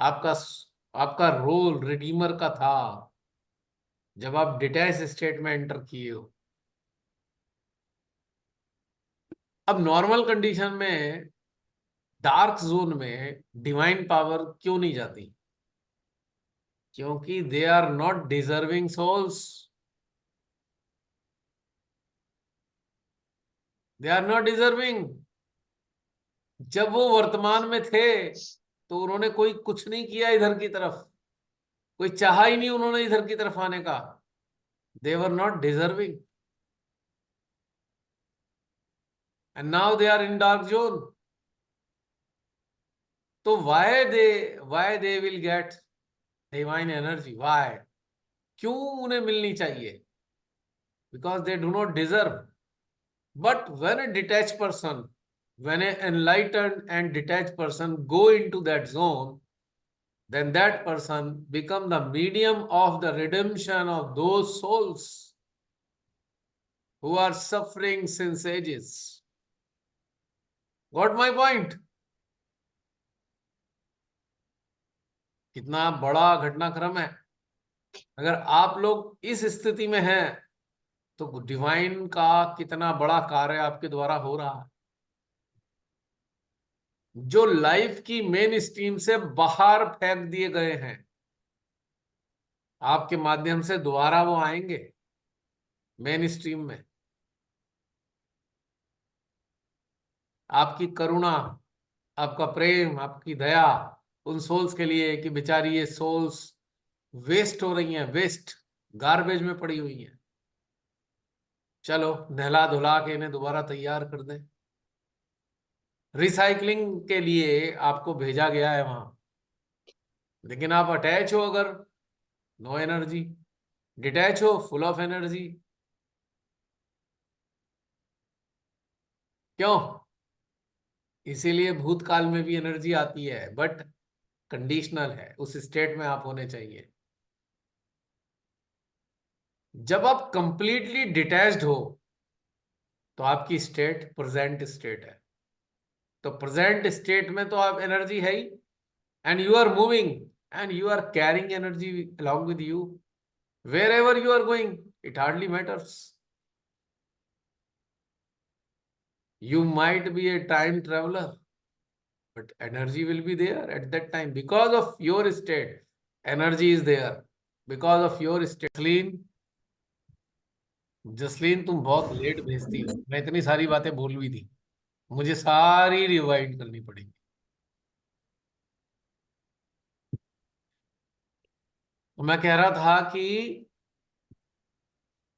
आपका आपका रोल रिडीमर का था जब आप डिटैच स्टेट में एंटर किए हो। अब नॉर्मल कंडीशन में डार्क जोन में डिवाइन पावर क्यों नहीं जाती? क्योंकि they are not deserving souls, they are not deserving. जब वो वर्तमान में थे तो उन्होंने कोई कुछ नहीं किया इधर की तरफ, कोई चाहा ही नहीं उन्होंने इधर की तरफ आने का। They were not deserving and now they are in dark zone. तो why they will get divine energy? Why? क्यों उन्हें मिलनी चाहिए? Because they do not deserve. But when a detached person, when an enlightened and detached person go into that zone, then that person become the medium of the redemption of those souls who are suffering since ages. Got my point? कितना बड़ा घटनाक्रम है। अगर आप लोग इस स्थिति में हैं तो डिवाइन का कितना बड़ा कार्य आपके द्वारा हो रहा है। जो लाइफ की मेन स्ट्रीम से बाहर फेंक दिए गए हैं, आपके माध्यम से दोबारा वो आएंगे मेन स्ट्रीम में। आपकी करुणा, आपका प्रेम, आपकी दया उन सोल्स के लिए कि बेचारी ये सोल्स वेस्ट हो रही हैं, वेस्ट गार्बेज में पड़ी हुई हैं, चलो नहला धुला के इन्हें दोबारा तैयार कर दें। रिसाइकलिंग के लिए आपको भेजा गया है वहां, लेकिन आप अटैच हो अगर, नो एनर्जी। डिटैच हो, फुल ऑफ एनर्जी। क्यों? इसीलिए भूतकाल में भी एनर्जी आती है, बट कंडीशनल है, उस स्टेट में आप होने चाहिए। जब आप कंप्लीटली डिटैच्ड हो तो आपकी स्टेट प्रेजेंट स्टेट है। तो प्रेजेंट स्टेट में तो आप एनर्जी है ही, and you are moving and you are carrying energy along with you wherever you are going. It hardly matters. You might be a time traveler, but energy will be there at that time because of your state. Energy is there because of your state. Jasleen तुम बहुत लेट भेजती हो, मैं इतनी सारी बातें बोल भी थी, मुझे सारी रिवाइंड करनी पड़ेगी। तो मैं कह रहा था कि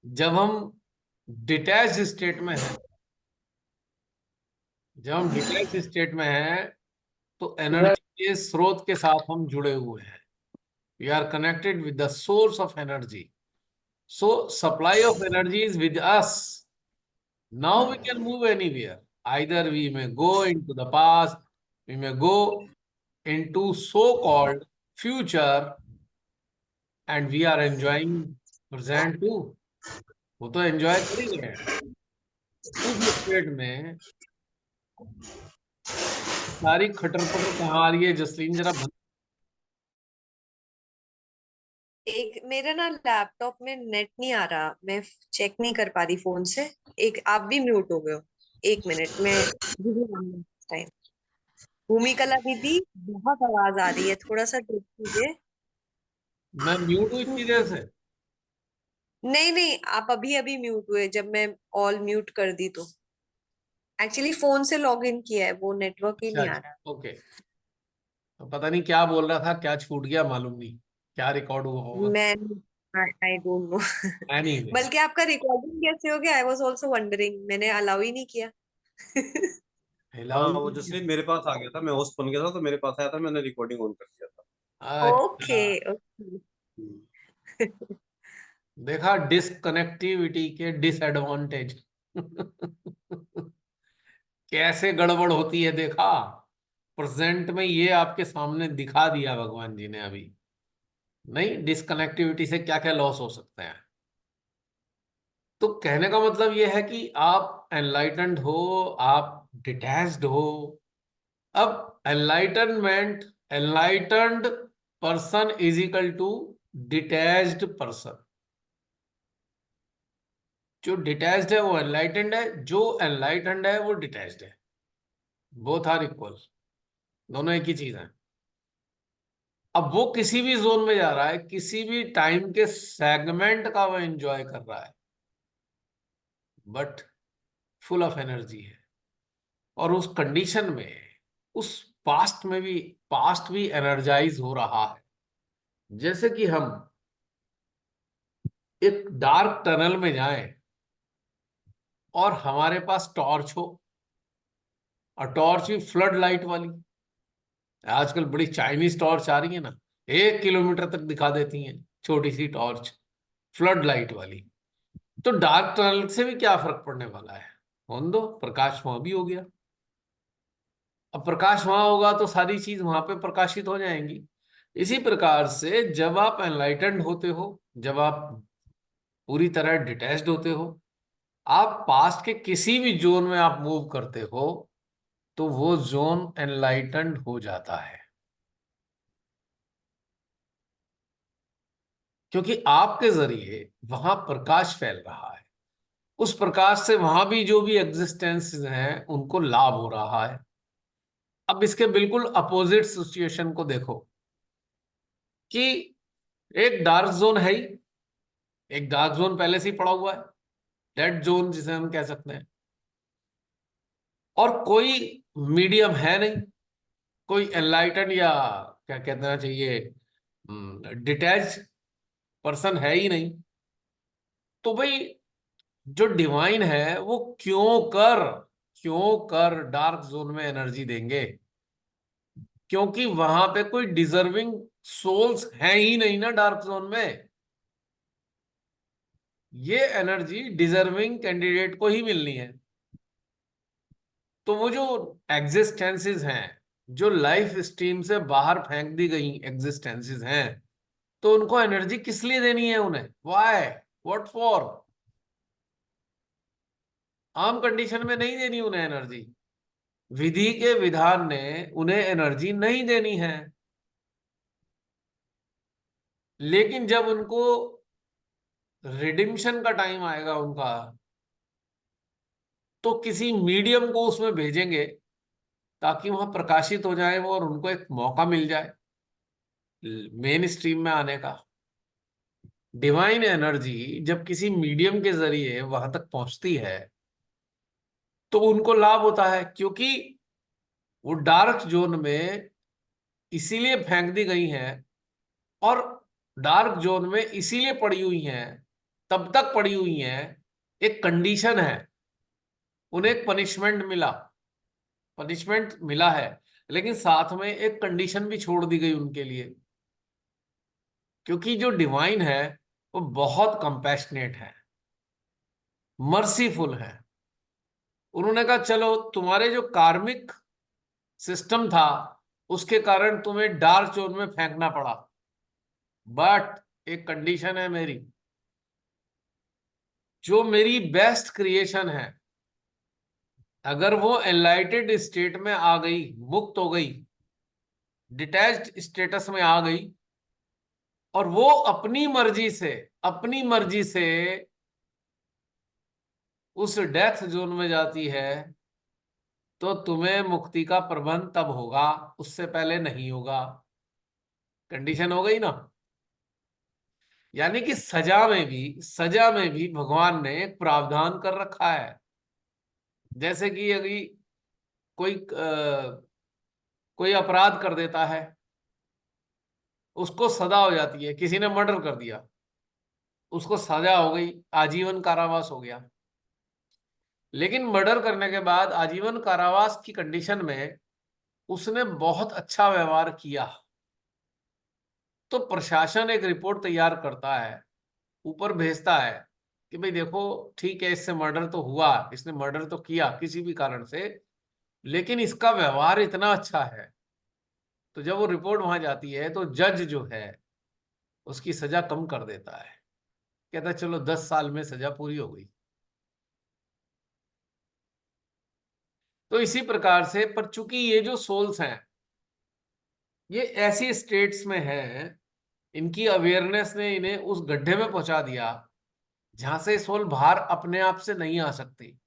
जब हम डिटैच स्टेट में हैं, जब हम डिटैच स्टेट में हैं तो एनर्जी के स्रोत के साथ हम जुड़े हुए हैं। We are connected with the source of energy, so supply of energy is with us. Now we can move anywhere, either we may go into the past, we may go into so called future, and we are enjoying present too. वो तो एंजॉय कर ही रहे हैं। उस स्टेट में सारी खटर पटर कहाँ आ रही है जसलीन, जरा एक मेरे ना लैपटॉप में नेट नहीं आ रहा, मैं चेक नहीं कर पा रही फोन से। एक आप भी म्यूट हो गए हो, 1 मिनट में टाइम। भूमिकला दीदी बहुत आवाज आ रही है, थोड़ा सा देख लीजिए। मैं म्यूट हूँ इतनी देर से? नहीं नहीं, आप अभी अभी म्यूट हुए जब मैं ऑल म्यूट कर दी तो। एक्चुअली फोन से लॉग इन किया है, वो नेटवर्क ही नहीं आ रहा। ओके, तो पता नहीं क्या बोल रहा था, क्या छूट गया मालूम नहीं, क्या रिकॉर्ड हुआ होगा। मैं आई डोंट नो। एनीवे, बल्कि आपका रिकॉर्डिंग कैसे हो गया, आई वाज आल्सो वंडरिंग, मैंने अलाउ ही नहीं किया। हाँ, वो जसलीन मेरे पास आ गया था, मैं होस्ट बन गया था तो मेरे पास आया था, मैंने रिकॉर्डिंग ऑन कर दिया था। ओके देखा डिसकनेक्टिविटी के डिसएडवांटेज कैसे गड़बड़ होती है, देखा। प्रेजेंट में ये आपके सामने दिखा दिया भगवान जी ने अभी। नहीं, डिसकनेक्टिविटी से क्या क्या लॉस हो सकते हैं। तो कहने का मतलब ये है कि आप एनलाइटन्ड हो, आप डिटैच्ड हो। अब enlightenment, enlightened person is equal to detached person. जो डिटैच्ड है वो एनलाइटेंड है, जो एनलाइटेंड है वो डिटैच्ड है। बोथ आर इक्वल, दोनों एक ही चीज है। अब वो किसी भी जोन में जा रहा है, किसी भी टाइम के सेगमेंट का वो एंजॉय कर रहा है, बट फुल ऑफ एनर्जी है। और उस कंडीशन में, उस पास्ट में भी, पास्ट भी एनर्जाइज हो रहा है। जैसे कि हम एक डार्क टनल में जाएं और हमारे पास टॉर्च हो, और टॉर्च भी फ्लड लाइट वाली। आजकल बड़ी चाइनीज टॉर्च आ रही है ना, 1 किलोमीटर तक दिखा देती हैं, छोटी सी टॉर्च, फ्लड लाइट वाली। तो डार्क टनल से भी क्या फर्क पड़ने वाला है, होने दो, प्रकाश वहां भी हो गया। अब प्रकाश वहां होगा तो सारी चीज वहां पे प्रकाशित हो जाएंगी। इसी प्रकार से जब आप एनलाइटेंड होते हो, जब आप पूरी तरह डिटैच्ड होते हो, आप पास्ट के किसी भी जोन में आप मूव करते हो तो वो जोन एनलाइटेंड हो जाता है, क्योंकि आपके जरिए वहां प्रकाश फैल रहा है। उस प्रकाश से वहां भी जो भी एग्जिस्टेंस हैं उनको लाभ हो रहा है। अब इसके बिल्कुल अपोजिट सिचुएशन को देखो कि एक डार्क जोन है ही, एक डार्क जोन पहले से ही पड़ा हुआ है, डेड जोन जिसे हम कह सकते हैं, और कोई मीडियम है नहीं, कोई एनलाइटन या क्या कहना चाहिए डिटैच पर्सन है ही नहीं। तो भाई जो डिवाइन है वो क्यों कर डार्क जोन में एनर्जी देंगे, क्योंकि वहां पे कोई डिजर्विंग सोल्स हैं ही नहीं ना डार्क जोन में। ये एनर्जी डिजर्विंग कैंडिडेट को ही मिलनी है। तो वो जो एग्जिस्टेंसेस हैं, जो लाइफ स्ट्रीम से बाहर फेंक दी गई एग्जिस्टेंसेस हैं, तो उनको एनर्जी किस लिए देनी है, उन्हें वाई? What for? आम कंडीशन में नहीं देनी उन्हें एनर्जी, विधि के विधान ने उन्हें एनर्जी नहीं देनी है। लेकिन जब उनको रिडिम्पशन का टाइम आएगा उनका, तो किसी मीडियम को उसमें भेजेंगे ताकि वहां प्रकाशित हो जाए वो और उनको एक मौका मिल जाए मेन स्ट्रीम में आने का। डिवाइन एनर्जी जब किसी मीडियम के जरिए वहां तक पहुंचती है तो उनको लाभ होता है, क्योंकि वो डार्क जोन में इसीलिए फेंक दी गई हैं और डार्क जोन में इसीलिए पड़ी हुई हैं, तब तक पड़ी हुई हैं, एक कंडीशन है, उन्हें एक पनिशमेंट मिला है, लेकिन साथ में एक कंडीशन भी छोड़ दी गई उनके लिए, क्योंकि जो डिवाइन है वो बहुत कंपैशनेट है, मर्सीफुल है। उन्होंने कहा चलो तुम्हारे जो कार्मिक सिस्टम था उसके कारण तुम्हें डार्क जोन में फेंकना पड़ा, बट एक कंडीशन है मेरी, जो मेरी बेस्ट क्रिएशन है अगर वो एनलाइटेड स्टेट में आ गई, मुक्त हो गई, डिटैच्ड स्टेटस में आ गई, और वो अपनी मर्जी से उस डेथ जोन में जाती है, तो तुम्हें मुक्ति का प्रबंध तब होगा, उससे पहले नहीं होगा। कंडीशन हो गई ना। यानी कि सजा में भी भगवान ने एक प्रावधान कर रखा है। जैसे कि अभी कोई अपराध कर देता है, उसको सजा हो जाती है, किसी ने मर्डर कर दिया, उसको सजा हो गई, आजीवन कारावास हो गया। लेकिन मर्डर करने के बाद आजीवन कारावास की कंडीशन में उसने बहुत अच्छा व्यवहार किया, तो प्रशासन एक रिपोर्ट तैयार करता है, ऊपर भेजता है कि भाई देखो ठीक है, इससे मर्डर तो हुआ, इसने मर्डर तो किया किसी भी कारण से, लेकिन इसका व्यवहार इतना अच्छा है। तो जब वो रिपोर्ट वहां जाती है तो जज जो है उसकी सजा कम कर देता है, कहता है चलो 10 साल में सजा पूरी हो गई। तो इसी प्रकार से, पर चूंकि ये जो सोल्स हैं ये ऐसी स्टेट्स में हैं, इनकी अवेयरनेस ने इन्हें उस गड्ढे में पहुंचा दिया जहां से सोल बाहर अपने आप से नहीं आ सकती,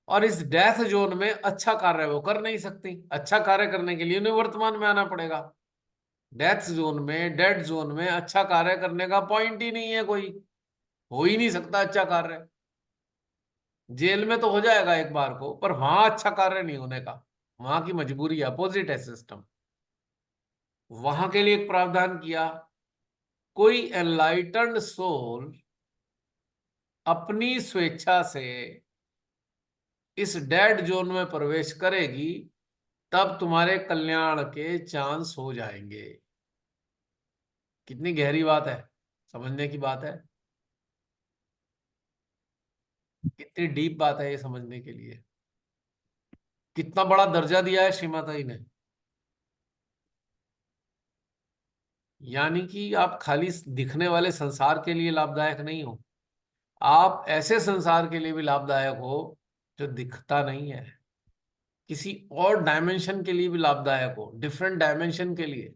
और इस डेथ जोन में अच्छा कार्य वो कर नहीं सकती। अच्छा कार्य करने के लिए उन्हें वर्तमान में आना पड़ेगा। डेथ जोन में, डेड जोन में अच्छा कार्य करने का पॉइंट ही नहीं है, कोई हो ही नहीं सकता अच्छा कार्य। जेल में तो हो जाएगा एक बार को, पर वहां अच्छा कार्य नहीं होने का, वहां की मजबूरी अपोजिट है सिस्टम। वहां के लिए एक प्रावधान किया, कोई एनलाइटन्ड सोल अपनी स्वेच्छा से इस डेड जोन में प्रवेश करेगी तब तुम्हारे कल्याण के चांस हो जाएंगे। कितनी गहरी बात है, समझने की बात है, कितनी डीप बात है ये समझने के लिए। कितना बड़ा दर्जा दिया है श्री माता जी ने। यानी कि आप खाली दिखने वाले संसार के लिए लाभदायक नहीं हो, आप ऐसे संसार के लिए भी लाभदायक हो जो दिखता नहीं है, किसी और डायमेंशन के लिए भी लाभदायक हो, डिफरेंट डायमेंशन के लिए।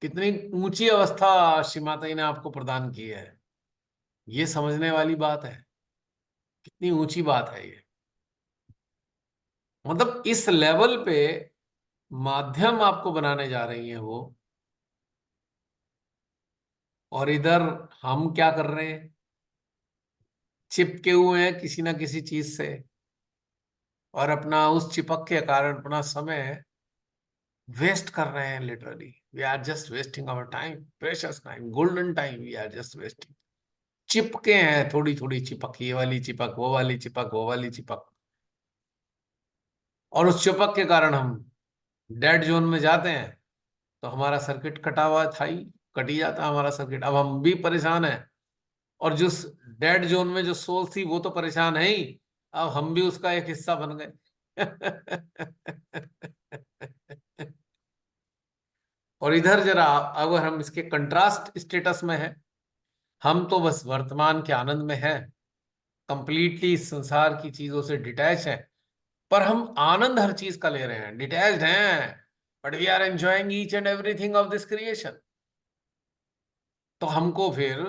कितनी ऊंची अवस्था श्री माता जी ने आपको प्रदान की है, ये समझने वाली बात है। कितनी ऊंची बात है ये, मतलब इस लेवल पे माध्यम आपको बनाने जा रही है वो। और इधर हम क्या कर रहे हैं, चिपके हुए हैं किसी ना किसी चीज से, और अपना उस चिपक के कारण अपना समय वेस्ट कर रहे हैं। Literally we are just wasting our time, precious time, golden time, we are just wasting. चिपके हैं, थोड़ी थोड़ी चिपक, ये वाली चिपक, वो वाली चिपक, वो वाली चिपक, और उस चिपक के कारण हम डेड जोन में जाते हैं तो हमारा सर्किट कटा हुआ था ही, कट ही जाता है हमारा सर्किट। अब हम भी परेशान हैं, और जो डेड जोन में जो सोल थी वो तो परेशान है ही, अब हम भी उसका एक हिस्सा बन गए। और और इधर जरा अगर हम इसके कंट्रास्ट स्टेटस में है, हम तो बस वर्तमान के आनंद में हैं, कंप्लीटली इस संसार की चीजों से डिटैच हैं, पर हम आनंद हर चीज का ले रहे हैं, डिटैच्ड हैं, but we are enjoying each and everything of this creation. तो हमको फिर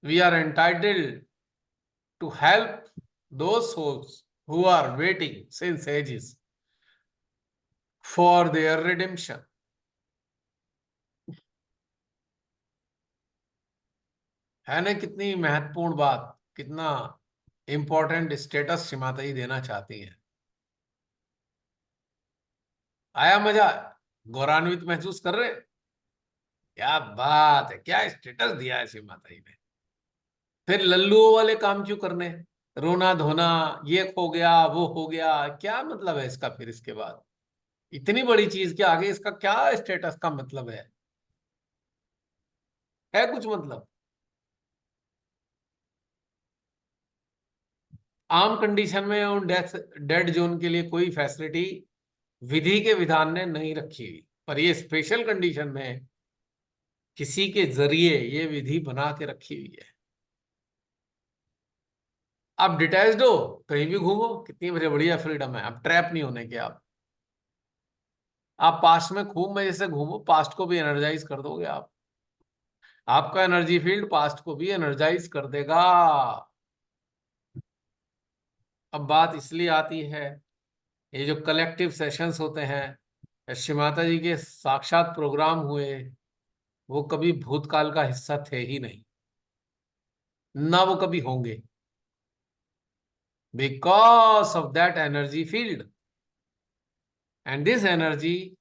we are entitled to help those souls who are waiting since ages for their redemption. है ना कितनी महत्वपूर्ण बात, कितना इंपॉर्टेंट स्टेटस श्री माता जी देना चाहती है। आया मजा? गौरवान्वित महसूस कर रहे? क्या बात है, क्या स्टेटस दिया है श्री माता जी ने। फिर लल्लुओं वाले काम क्यों करने, रोना धोना, ये खो गया वो हो गया, क्या मतलब है इसका? फिर इसके बाद इतनी बड़ी चीज के आगे इसका क्या स्टेटस का मतलब है कुछ मतलब? आम कंडीशन में उन डेड जोन के लिए कोई फैसिलिटी विधि के विधान ने नहीं रखी हुई, पर ये स्पेशल कंडीशन में किसी के जरिए ये विधि बना के रखी हुई है। आप डिटैच्ड हो, कहीं भी घूमो, कितनी बढ़िया फ्रीडम है, आप ट्रैप नहीं होने के। आप पास्ट में खूब मजे से घूमो, पास्ट को भी एनर्जाइज कर दोगे आप। आपका एनर्जी फील्ड पास्ट को भी एनर्जाइज कर देगा। अब बात इसलिए आती है, ये जो कलेक्टिव सेशंस होते हैं, श्री माता जी के साक्षात प्रोग्राम हुए, वो कभी भूतकाल का हिस्सा थे ही नहीं, ना वो कभी होंगे, because of that energy field. And this energy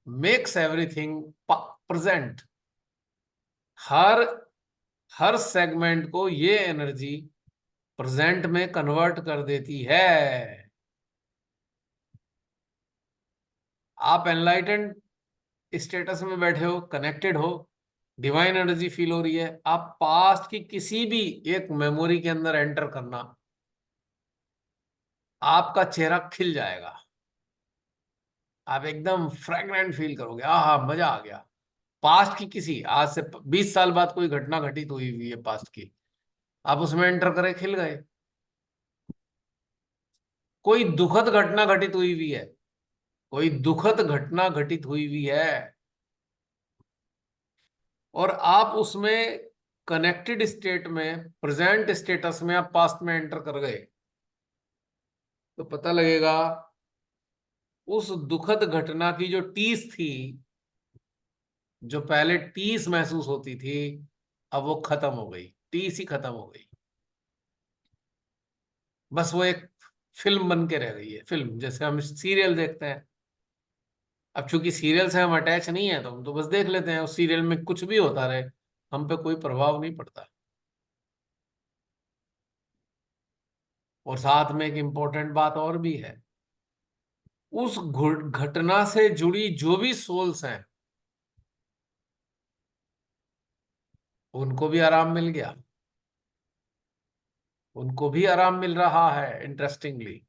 makes everything present. Her segment को ये एनर्जी प्रेजेंट में कन्वर्ट कर देती है। आप एनलाइटेंड स्टेटस में बैठे हो, कनेक्टेड हो, डिवाइन एनर्जी फील हो रही है, आप पास्ट की किसी भी एक मेमोरी के अंदर एंटर करना, आपका चेहरा खिल जाएगा, आप एकदम फ्रेगनेंट फील करोगे, आहा मजा आ गया। पास्ट की किसी आज से 20 साल बाद कोई घटना घटित हुई हुई है पास्ट की, आप उसमें एंटर करे, खिल गए। कोई दुखद घटना घटित हुई हुई है, कोई दुखद घटना घटित हुई हुई है, और आप उसमें कनेक्टेड स्टेट में, प्रेजेंट स्टेटस में आप पास्ट में एंटर कर गए, तो पता लगेगा उस दुखद घटना की जो टीस थी, जो पहले टीस महसूस होती थी, अब वो खत्म हो गई, टीस ही खत्म हो गई। बस वो एक फिल्म बन के रह गई है, फिल्म जैसे हम सीरियल देखते हैं। अब चूंकि सीरियल से हम अटैच नहीं है, तो हम तो बस देख लेते हैं, उस सीरियल में कुछ भी होता रहे, हम पे कोई प्रभाव नहीं पड़ता। और साथ में एक इंपॉर्टेंट बात और भी है, उस घटना से जुड़ी जो भी सोल्स हैं, उनको भी आराम मिल गया, उनको भी आराम मिल रहा है। इंटरेस्टिंगली,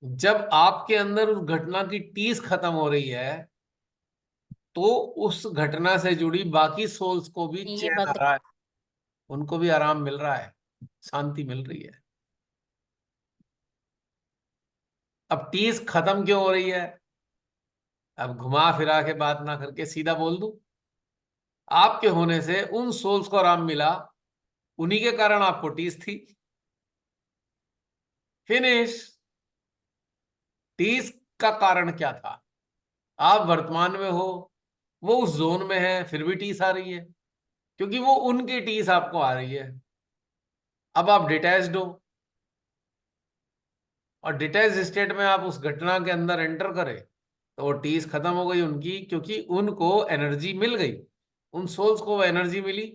जब आपके अंदर उस घटना की टीस खत्म हो रही है, तो उस घटना से जुड़ी बाकी सोल्स को भी ये चैन आ बात रहा है, उनको भी आराम मिल रहा है, शांति मिल रही है। अब टीस खत्म क्यों हो रही है? अब घुमा फिरा के बात ना करके सीधा बोल दूं, आपके होने से उन सोल्स को आराम मिला, उन्हीं के कारण आपको टीस थी। फिनिश। टीस का कारण क्या था? आप वर्तमान में हो, वो उस जोन में है, फिर भी टीस आ रही है, क्योंकि वो उनकी टीस आपको आ रही है। अब आप डिटैच्ड हो, और डिटैच स्टेट में आप उस घटना के अंदर एंटर करें, तो वो टीस खत्म हो गई उनकी, क्योंकि उनको एनर्जी मिल गई, उन सोल्स को वो एनर्जी मिली,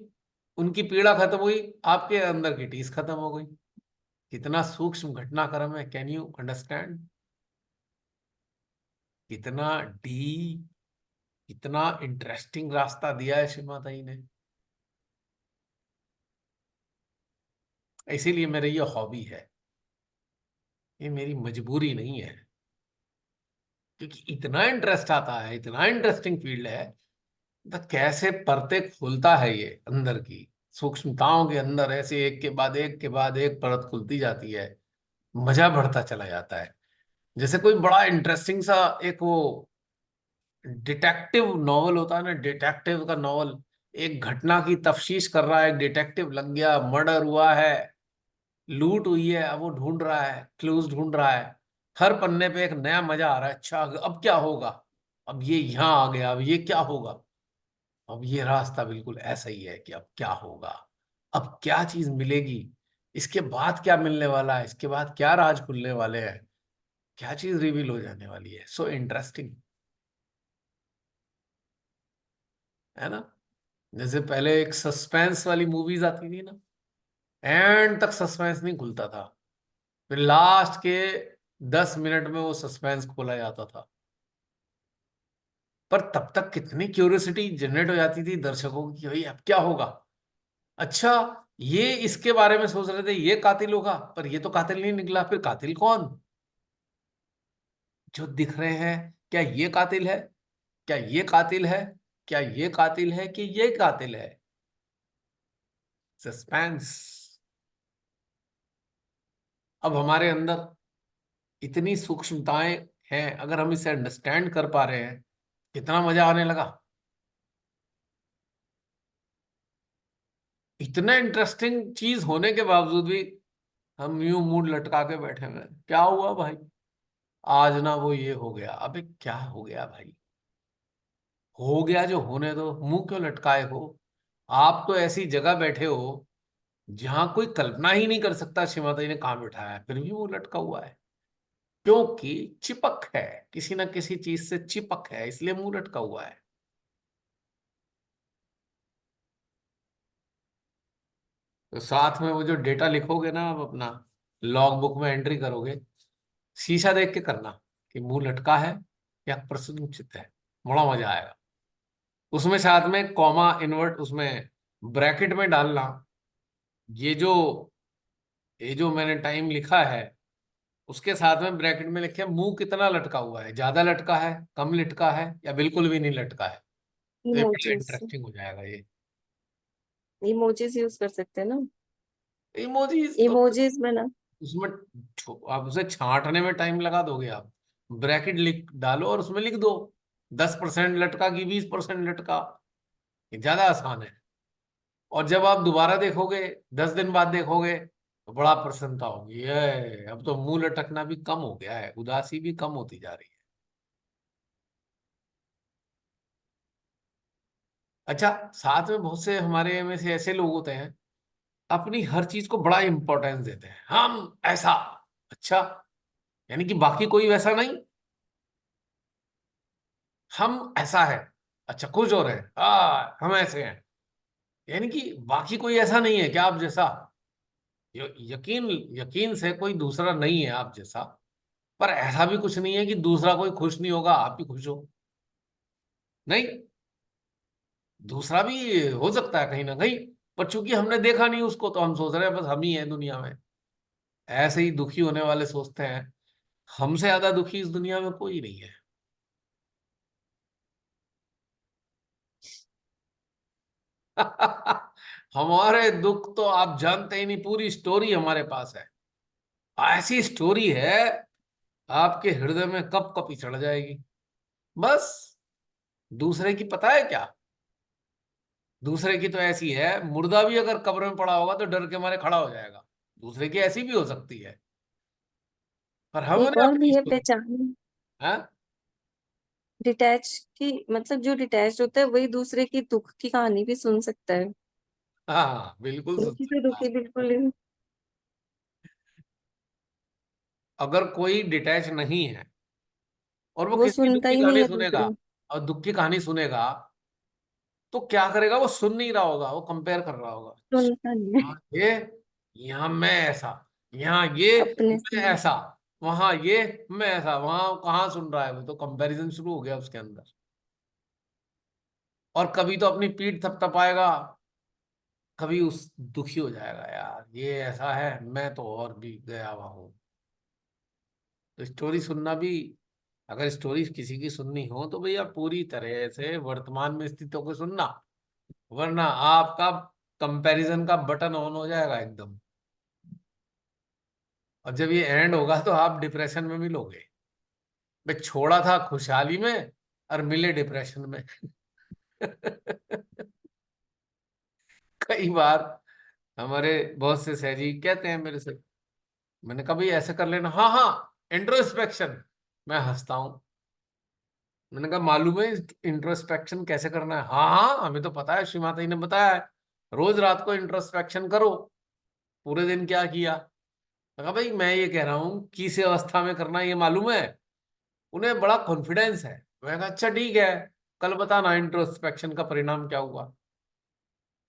उनकी पीड़ा खत्म हुई, आपके अंदर की टीस खत्म हो गई। कितना सूक्ष्म घटनाक्रम है, कैन यू अंडरस्टैंड? कितना डीप, कितना इंटरेस्टिंग रास्ता दिया है श्री माता जी ने। इसीलिए मेरी ये हॉबी है, ये मेरी मजबूरी नहीं है। क्योंकि इतना इंटरेस्ट आता है, इतना इंटरेस्टिंग फील्ड है। तो कैसे परतें खोलता है ये अंदर की सूक्ष्मताओं के अंदर, ऐसे एक के बाद एक के बाद एक परत खुलती जाती है, मजा बढ़ता चला जाता है। जैसे कोई बड़ा इंटरेस्टिंग सा एक वो डिटेक्टिव नॉवल होता है ना, डिटेक्टिव का नॉवल, एक घटना की तफ्तीश कर रहा है, एक डिटेक्टिव लग गया, मर्डर हुआ है, लूट हुई है, अब वो ढूंढ रहा है, क्लूज ढूंढ रहा है। हर पन्ने पे एक नया मजा आ रहा है, अच्छा अब क्या होगा, अब ये यहाँ आ गया, अब ये क्या होगा, अब ये रास्ता बिल्कुल ऐसा ही है कि अब क्या होगा, अब क्या चीज मिलेगी, इसके बाद क्या मिलने वाला है, इसके बाद क्या राज खुलने वाले हैं, क्या चीज रिवील हो जाने वाली है। सो इंटरेस्टिंग है ना। जैसे पहले एक सस्पेंस वाली मूवीज आती थी ना, एंड तक सस्पेंस नहीं खुलता था, फिर लास्ट के 10 मिनट में वो सस्पेंस खोला जाता था। पर तब तक कितनी क्यूरियोसिटी जनरेट हो जाती थी दर्शकों की कि भाई अब क्या होगा, अच्छा ये इसके बारे में सोच रहे थे ये कातिल होगा, पर ये तो कातिल नहीं निकला, फिर कातिल कौन, जो दिख रहे हैं, क्या ये कातिल है, क्या ये कातिल है, क्या ये कातिल है कि ये कातिल है। सस्पेंस। अब हमारे अंदर इतनी सूक्ष्मताएं हैं, अगर हम इसे अंडरस्टैंड कर पा रहे हैं, कितना मजा आने लगा। इतना इंटरेस्टिंग चीज होने के बावजूद भी हम यूं मुंह लटका के बैठे हुए हैं। क्या हुआ भाई, आज ना वो ये हो गया, अबे क्या हो गया भाई, हो गया जो होने दो, मुंह क्यों लटकाए हो। आप तो ऐसी जगह बैठे हो जहां कोई कल्पना ही नहीं कर सकता श्रीमाता जी ने कहाँ बिठाया है, फिर भी मुंह लटका हुआ है, क्योंकि चिपक है, किसी ना किसी चीज से चिपक है, इसलिए मुंह लटका हुआ है। तो साथ में वो जो डेटा लिखोगे ना, आप अपना लॉग बुक में एंट्री करोगे, शीशा देख के करना कि मुंह लटका है या प्रसन्नचित्त है, बड़ा मजा आएगा। उसमें साथ में कॉमा इन्वर्ट, उसमें ब्रैकेट में डालना, ये जो ये जो मैंने टाइम लिखा है उसके साथ में ब्रैकेट में लिखे मुंह कितना लटका हुआ है, ज्यादा लटका है, कम लटका है, या बिल्कुल भी नहीं लटका है। तो ये बड़ा इमोजीज, इंटरेस्टिंग हो जाएगा ये। इमोजीज यूज कर सकते हैं ना, इमोजीज तो इमोजीज में ना। उसमें आप उसे छांटने में टाइम लगा दोगे आप, ब्रैकेट लिख डालो और उसमें लिख दो 10% लटका की 20% लटका, ये ज्यादा आसान है। और जब आप दोबारा देखोगे, 10 दिन बाद देखोगे, तो बड़ा प्रसन्नता होगी, ये अब तो मुंह लटकना भी कम हो गया है, उदासी भी कम होती जा रही है। अच्छा, साथ में बहुत से हमारे में से ऐसे लोग होते हैं, अपनी हर चीज को बड़ा इंपॉर्टेंस देते हैं, हम ऐसा, अच्छा यानी कि बाकी कोई वैसा नहीं, हम ऐसा है, अच्छा खुश हो रहे हैं, हम ऐसे हैं, यानी कि बाकी कोई ऐसा नहीं है क्या आप जैसा। यकीन यकीन से कोई दूसरा नहीं है आप जैसा, पर ऐसा भी कुछ नहीं है कि दूसरा कोई खुश नहीं होगा आप भी खुश हो, नहीं, दूसरा भी हो सकता है कहीं ना कहीं, पर चूंकि हमने देखा नहीं उसको, तो हम सोच रहे हैं बस हम ही हैं दुनिया में। ऐसे ही दुखी होने वाले सोचते हैं हमसे ज्यादा दुखी इस दुनिया में कोई नहीं है। हमारे दुख तो आप जानते ही नहीं, पूरी स्टोरी हमारे पास है, ऐसी स्टोरी है आपके हृदय में कप कपी चढ़ जाएगी। बस दूसरे की पता है क्या, दूसरे की तो ऐसी है, मुर्दा भी अगर कब्र में पड़ा होगा तो डर के मारे खड़ा हो जाएगा, दूसरे की ऐसी भी हो सकती है, पर एक हमने और अपनी भी है स्टोरी। पहचान, हाँ डिटैच की मतलब जो डिटैच होता है वही दूसरे की दुख की कहानी भी सुन सकता है। हाँ बिल्कुल सुन दुखी तो सकता है। दुखी बिल्कुल ही। अगर कोई डिटैच नहीं है और वो वो किसी की दुख सुनता की ही नहीं कहानी है सुनेगा, दूसरी। और दुख की कहानी सुनेगा, तो क्या करेगा, वो सुन नहीं रहा होगा, वो कंपेयर कर रहा होगा, सुनता नहीं है हाँ ये, यहाँ मैं ऐसा, यहाँ ये अपने मैं से। ऐसा, वहां ये मैं ऐसा, वहां कहाँ सुन रहा है, वो तो कंपैरिजन शुरू हो गया उसके अंदर। और कभी तो अपनी पीठ थपथपाएगा, कभी उस दुखी हो जाएगा, यार ये ऐसा है, मैं तो और भी गया हुआ हूं। तो स्टोरी सुनना भी अगर स्टोरी किसी की सुननी हो तो भैया पूरी तरह से वर्तमान में स्थितों को सुनना, वरना आपका कंपैरिजन का बटन ऑन हो जाएगा एकदम, और जब ये एंड होगा तो आप डिप्रेशन में मिलोगे। मैं छोड़ा था खुशहाली में और मिले डिप्रेशन में। कई बार हमारे बहुत से सहजी कहते हैं मेरे से, मैंने कहा भाई ऐसे कर लेना, हाँ हाँ इंट्रोस्पेक्शन। मैं हंसता हूं, मैंने कहा मालूम है इंट्रोस्पेक्शन कैसे करना है? हाँ हाँ हमें तो पता है, श्री माता जी ने बताया है, रोज रात को इंट्रोस्पेक्शन करो। पूरे दिन क्या किया? मैं कहा भाई मैं ये कह रहा हूँ किस अवस्था में करना है ये मालूम है? उन्हें बड़ा कॉन्फिडेंस है। मैं कहा अच्छा ठीक है, कल बताना इंट्रोस्पेक्शन का परिणाम क्या हुआ।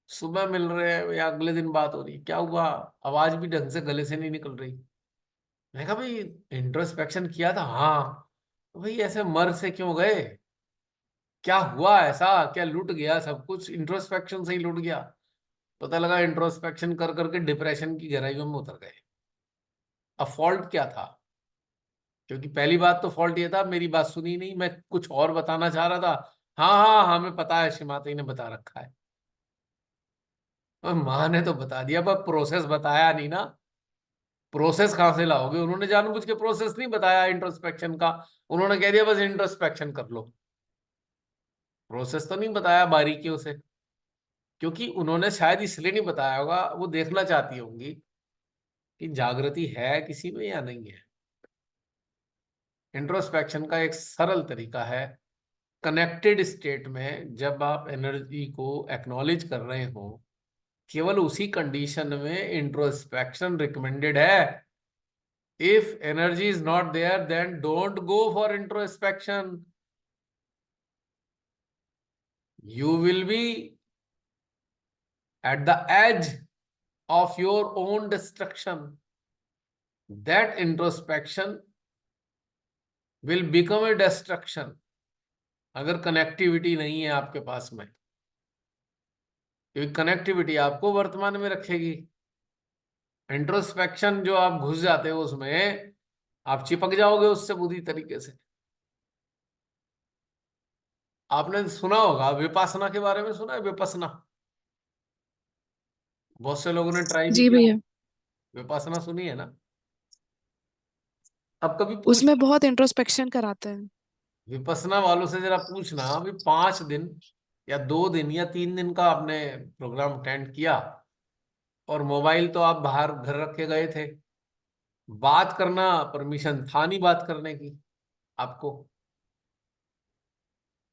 सुबह मिल रहे हैं या अगले दिन बात हो रही, क्या हुआ? आवाज भी ढंग से गले से नहीं निकल रही। मैं कहा भाई इंट्रोस्पेक्शन किया था? हाँ। तो भाई ऐसे मर से क्यों गए? क्या हुआ ऐसा? क्या लूट गया सब कुछ? इंट्रोस्पेक्शन से ही लूट गया? पता लगा इंट्रोस्पेक्शन कर करके डिप्रेशन की गहराइयों में उतर गए। अब फॉल्ट क्या था? क्योंकि पहली बात तो फॉल्ट ये था मेरी बात सुनी नहीं, मैं कुछ और बताना चाह रहा था। हाँ हाँ हाँ हमें पता है, श्रीमाता ने बता रखा है। और माँ ने तो बता दिया पर प्रोसेस बताया नहीं ना। प्रोसेस कहाँ से लाओगे? उन्होंने जानबूझ के प्रोसेस नहीं बताया इंट्रोस्पेक्शन का, उन्होंने कह दिया बस इंट्रोस्पेक्शन कर लो। प्रोसेस तो नहीं बताया बारीकियों से, क्योंकि उन्होंने शायद इसलिए नहीं बताया होगा, वो देखना चाहती होंगी कि जागृति है किसी में या नहीं है। इंट्रोस्पेक्शन का एक सरल तरीका है, कनेक्टेड स्टेट में जब आप एनर्जी को एक्नॉलेज कर रहे हो, केवल उसी कंडीशन में इंट्रोस्पेक्शन रिकमेंडेड है। If energy is not there then don't go for introspection, you will be at the edge of your own destruction. That introspection will become a destruction अगर कनेक्टिविटी नहीं है आपके पास में, क्योंकि कनेक्टिविटी आपको वर्तमान में रखेगी। इंट्रोस्पेक्शन जो आप घुस जाते हो उसमें, आप चिपक जाओगे उससे बुरी तरीके से। आपने सुना होगा विपासना के बारे में, सुना है विपसना? बहुत से लोगों ने ट्राई भी जी किया। भैया, विपासना सुनी है ना? अब कभी पूछ उसमें बहुत इंट्रोस्पेक्शन कराते हैं। विपसना वालों से जरा पूछना अभी 5 दिन या 2 दिन या 3 दिन का आपने प्रोग्राम अटेंड किया और मोबाइल तो आप बाहर घर रख के गए थे, बात करना परमिशन था नहीं बात करने की, आपको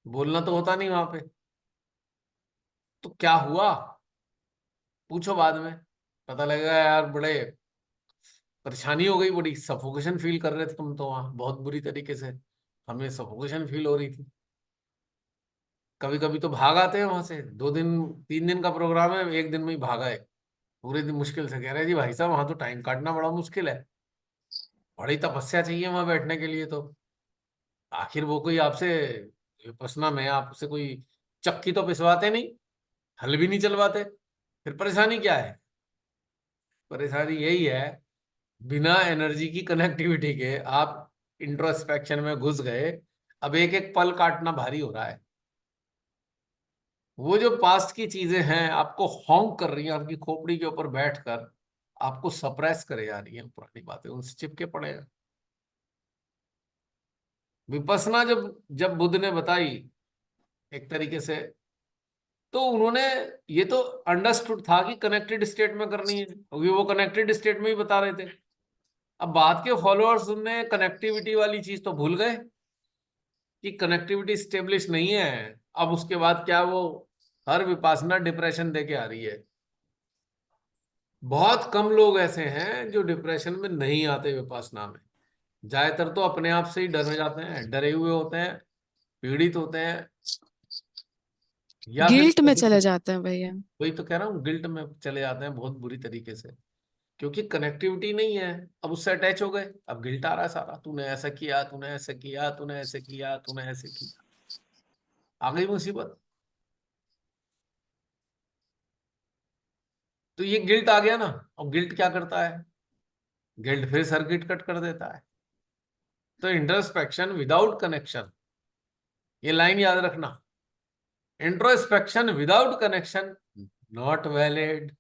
बोलना तो होता नहीं वहां पे, तो क्या हुआ? पूछो बाद में, पता लगेगा यार बड़े परेशानी हो गई, बड़ी सफोकेशन फील कर रहे थे तुम तो वहां, बहुत बुरी तरीके से हमें सफोकेशन फील हो रही थी। कभी कभी तो भाग आते हैं वहां से, 2 दिन 3 दिन का प्रोग्राम है, एक दिन में ही भाग आए। पूरे दिन मुश्किल से कह रहे जी भाई साहब वहां तो टाइम काटना बड़ा मुश्किल है, बड़ी तपस्या चाहिए वहां बैठने के लिए। तो आखिर वो कोई आपसे विपश्यना में आपसे कोई चक्की तो पिसवाते नहीं, हल भी नहीं चलवाते, फिर परेशानी क्या है? परेशानी यही है, बिना एनर्जी की कनेक्टिविटी के आप इंट्रोस्पेक्शन में घुस गए, अब एक एक पल काटना भारी हो रहा है। वो जो पास्ट की चीजें हैं आपको हॉन्क कर रही हैं, आपकी खोपड़ी के ऊपर बैठकर आपको सप्रेस करे जा रही हैं, पुरानी बातें उनसे चिपके पड़े हैं। विपसना जब जब बुद्ध ने बताई एक तरीके से, तो उन्होंने ये तो अंडरस्टूड था कि कनेक्टेड स्टेट में करनी है, क्योंकि वो कनेक्टेड स्टेट में ही बता रहे थे। अब बाद के फॉलोअर्स ने कनेक्टिविटी वाली चीज तो भूल गए कि कनेक्टिविटी स्टेब्लिश नहीं है। अब उसके बाद क्या, वो हर विपासना डिप्रेशन देके आ रही है। बहुत कम लोग ऐसे हैं जो डिप्रेशन में नहीं आते विपासना में, ज्यादातर तो अपने आप से ही डर जाते हैं, डरे हुए होते हैं, पीड़ित होते हैं, या फिर गिल्ट में चले जाते हैं भैया। वही तो कह रहा हूँ, गिल्ट में चले जाते हैं बहुत बुरी तरीके से, क्योंकि कनेक्टिविटी नहीं है। अब उससे अटैच हो गए, अब गिल्ट आ रहा है सारा, तूने ऐसा किया, तूने ऐसा किया, तूने ऐसे किया, तूने ऐसे किया, आ गई मुसीबत। तो ये गिल्ट आ गया ना, और गिल्ट क्या करता है? गिल्ट फिर सर्किट कट कर देता है। तो इंट्रोस्पेक्शन विदाउट कनेक्शन, ये लाइन याद रखना। Introspection without connection not valid,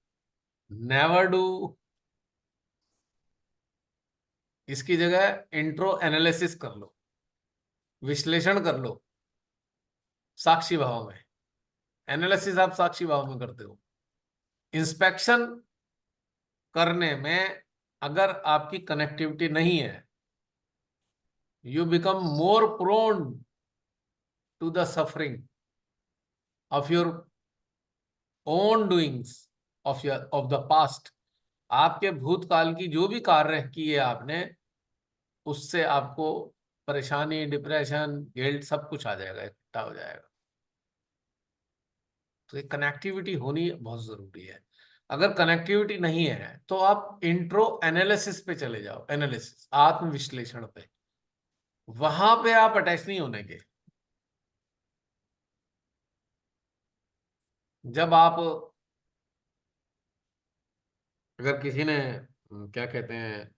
never do. इसकी जगह इंट्रो एनालिसिस कर लो, विश्लेषण कर लो साक्षी भाव में। एनालिसिस आप साक्षी भाव में करते हो। इंस्पेक्शन करने में अगर आपकी कनेक्टिविटी नहीं है, you become more prone to the suffering of your own doings of the past। आपके भूतकाल की जो भी कार्य किए आपने, उससे आपको परेशानी, डिप्रेशन, गिल्ट सब कुछ आ जाएगा, इकट्ठा हो जाएगा। तो ये कनेक्टिविटी होनी बहुत जरूरी है। अगर कनेक्टिविटी नहीं है तो आप इंट्रो एनालिसिस पे चले जाओ, एनालिसिस, आत्म विश्लेषण पे। वहां पे आप अटैच नहीं होने के। जब आप, अगर किसी ने क्या कहते हैं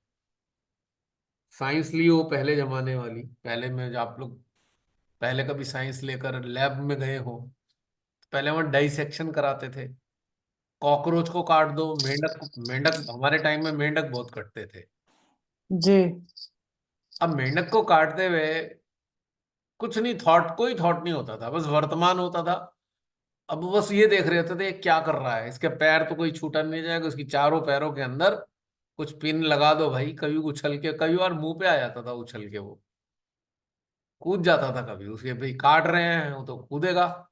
साइंस ली हो, पहले जमाने वाली, पहले में, जो आप लोग पहले कभी साइंस लेकर लैब में गए हो, पहले वहां डाइसेक्शन कराते थे। कॉकरोच को काट दो, मेंढक, मेंढक हमारे टाइम में मेंढक बहुत कटते थे जी। अब मेंढक को काटते हुए कुछ नहीं, कोई थॉट नहीं होता था, बस वर्तमान होता था। अब बस ये देख रहे होते थे क्या कर रहा है, इसके पैर तो कोई छूटा नहीं जाएगा, उसकी चारों पैरों के अंदर कुछ पिन लगा दो भाई। कभी उछल के, कभी बार मुंह पे आ जाता था उछल के, वो कूद जाता था कभी, उसके भाई काट रहे हैं वो तो कूदेगा।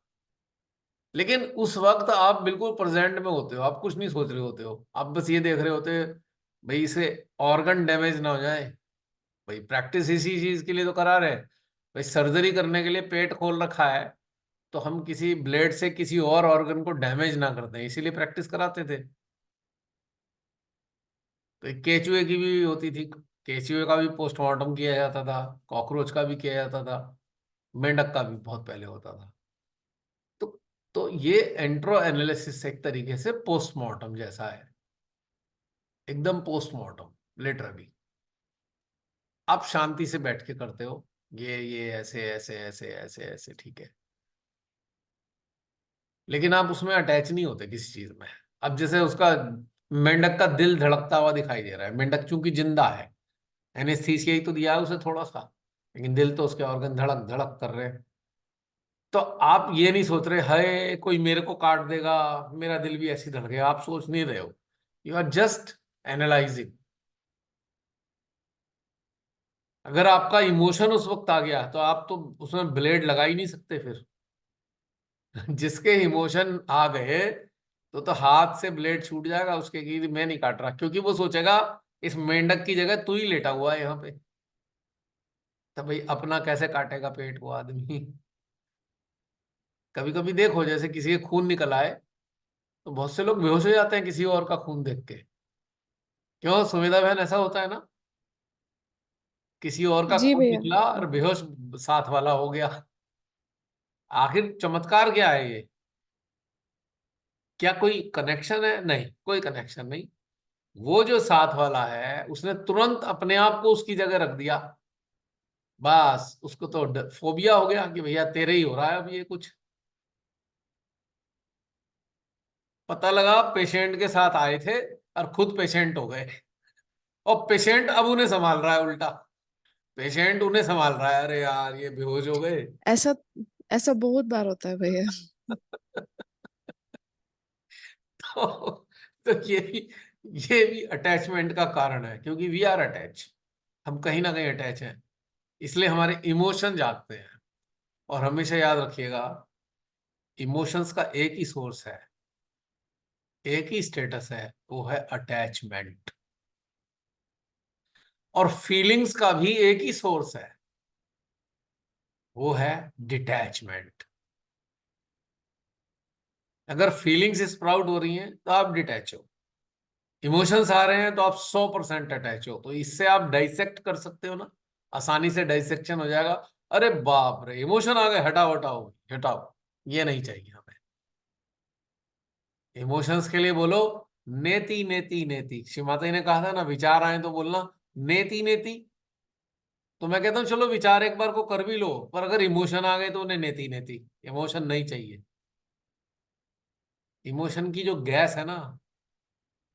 लेकिन उस वक्त आप बिल्कुल प्रेजेंट में होते हो, आप कुछ नहीं सोच रहे होते हो, आप बस ये देख रहे होते भाई इसे ऑर्गन डैमेज ना हो जाए। भाई प्रैक्टिस इसी चीज के लिए तो करा रहे हैं। भाई सर्जरी करने के लिए पेट खोल रखा है, तो हम किसी ब्लेड से किसी और ऑर्गन को डैमेज ना करते हैं, इसीलिए प्रैक्टिस कराते थे। तो एक केचुए की भी होती थी, केचुए का भी पोस्टमार्टम किया जाता था, कॉकरोच का भी किया जाता था, मेंढक का भी बहुत पहले होता था। तो तो ये एंट्रो एनालिसिस एक तरीके से पोस्टमार्टम जैसा है, एकदम पोस्टमार्टम लिटरली। आप शांति से बैठ के करते हो, ये ऐसे ऐसे ऐसे ऐसे ऐसे, ठीक है, लेकिन आप उसमें अटैच नहीं होते किसी चीज में। अब जैसे उसका, मेंढक का दिल धड़कता हुआ दिखाई दे रहा है, मेंढक चूंकि जिंदा है, एनेस्थीसिया ही तो दिया है उसे थोड़ा सा, लेकिन दिल तो उसके ऑर्गन धड़क धड़क कर रहे हैं। तो आप ये नहीं सोच रहे हाय कोई मेरे को काट देगा, मेरा दिल भी ऐसी धड़केगा, आप सोच नहीं रहे हो, यू आर जस्ट एनालाइजिंग। अगर आपका इमोशन उस वक्त आ गया तो आप तो उसमें ब्लेड लगा ही नहीं सकते फिर। जिसके इमोशन आ गए तो हाथ से ब्लेड छूट जाएगा उसके कि मैं नहीं काट रहा, क्योंकि वो सोचेगा इस मेंढक की जगह तू ही लेटा हुआ है यहाँ पे। तो भाई अपना कैसे काटेगा पेट को आदमी। कभी कभी देखो जैसे किसी के खून निकल आए तो बहुत से लोग बेहोश हो जाते हैं किसी और का खून देख के। क्यों सुमेधा बहन, ऐसा होता है ना, किसी और का जी खून भैया। निकला और बेहोश साथ वाला हो गया। आखिर चमत्कार क्या है ये? क्या कोई कनेक्शन है? नहीं, कोई कनेक्शन नहीं। वो जो साथ वाला है उसने तुरंत अपने आप को उसकी जगह रख दिया, बस उसको तो फोबिया हो गया कि भैया तेरे ही हो रहा है अब ये कुछ। पता लगा पेशेंट के साथ आए थे और खुद पेशेंट हो गए, और पेशेंट अब उन्हें संभाल रहा है, उल्टा पेशेंट उन्हें संभाल रहा है, अरे यार ये बेहोश हो गए। ऐसा ऐसा बहुत बार होता है भैया। तो, तो ये भी अटैचमेंट का कारण है, क्योंकि वी आर अटैच, हम कहीं ना कहीं अटैच हैं, इसलिए हमारे इमोशन जागते हैं। और हमेशा याद रखिएगा, इमोशंस का एक ही सोर्स है, एक ही स्टेटस है, वो है अटैचमेंट। और फीलिंग्स का भी एक ही सोर्स है, वो है डिटैचमेंट। अगर फीलिंग्स स्प्राउट हो रही हैं तो आप डिटैच हो, इमोशंस आ रहे हैं तो आप 100% अटैच हो। तो इससे आप डाइसेक्ट कर सकते हो ना, आसानी से डाइसेक्शन हो जाएगा। अरे बाप रे इमोशन आ गए, हटाओ हटाओ हटाओ, ये नहीं चाहिए हमें। इमोशंस के लिए बोलो नेति नेति नेति। श्री माता जी ने कहा था ना, विचार आए तो बोलना नेति नेति। तो मैं कहता हूँ चलो विचार एक बार को कर भी लो, पर अगर इमोशन आ गए तो उन्हें नेति नेति, इमोशन नहीं चाहिए। इमोशन की जो गैस है ना,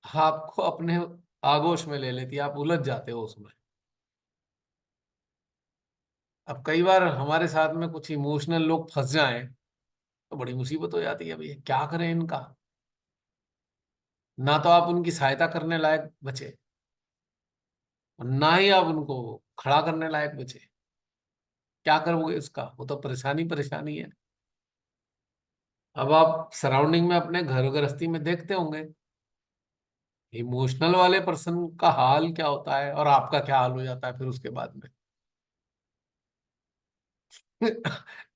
आपको अपने आगोश में ले लेती है, आप उलझ जाते हो उसमें। अब कई बार हमारे साथ में कुछ इमोशनल लोग फंस जाएं तो बड़ी मुसीबत हो जाती है, भैया क्या करें इनका। ना तो आप उनकी सहायता करने लायक बचे, और ना ही आप उनको खड़ा करने लायक बचे। क्या करोगे इसका, वो तो परेशानी परेशानी है। अब आप सराउंडिंग में अपने घर गृहस्थी में देखते होंगे, इमोशनल वाले पर्सन का हाल क्या होता है और आपका क्या हाल हो जाता है फिर उसके बाद में।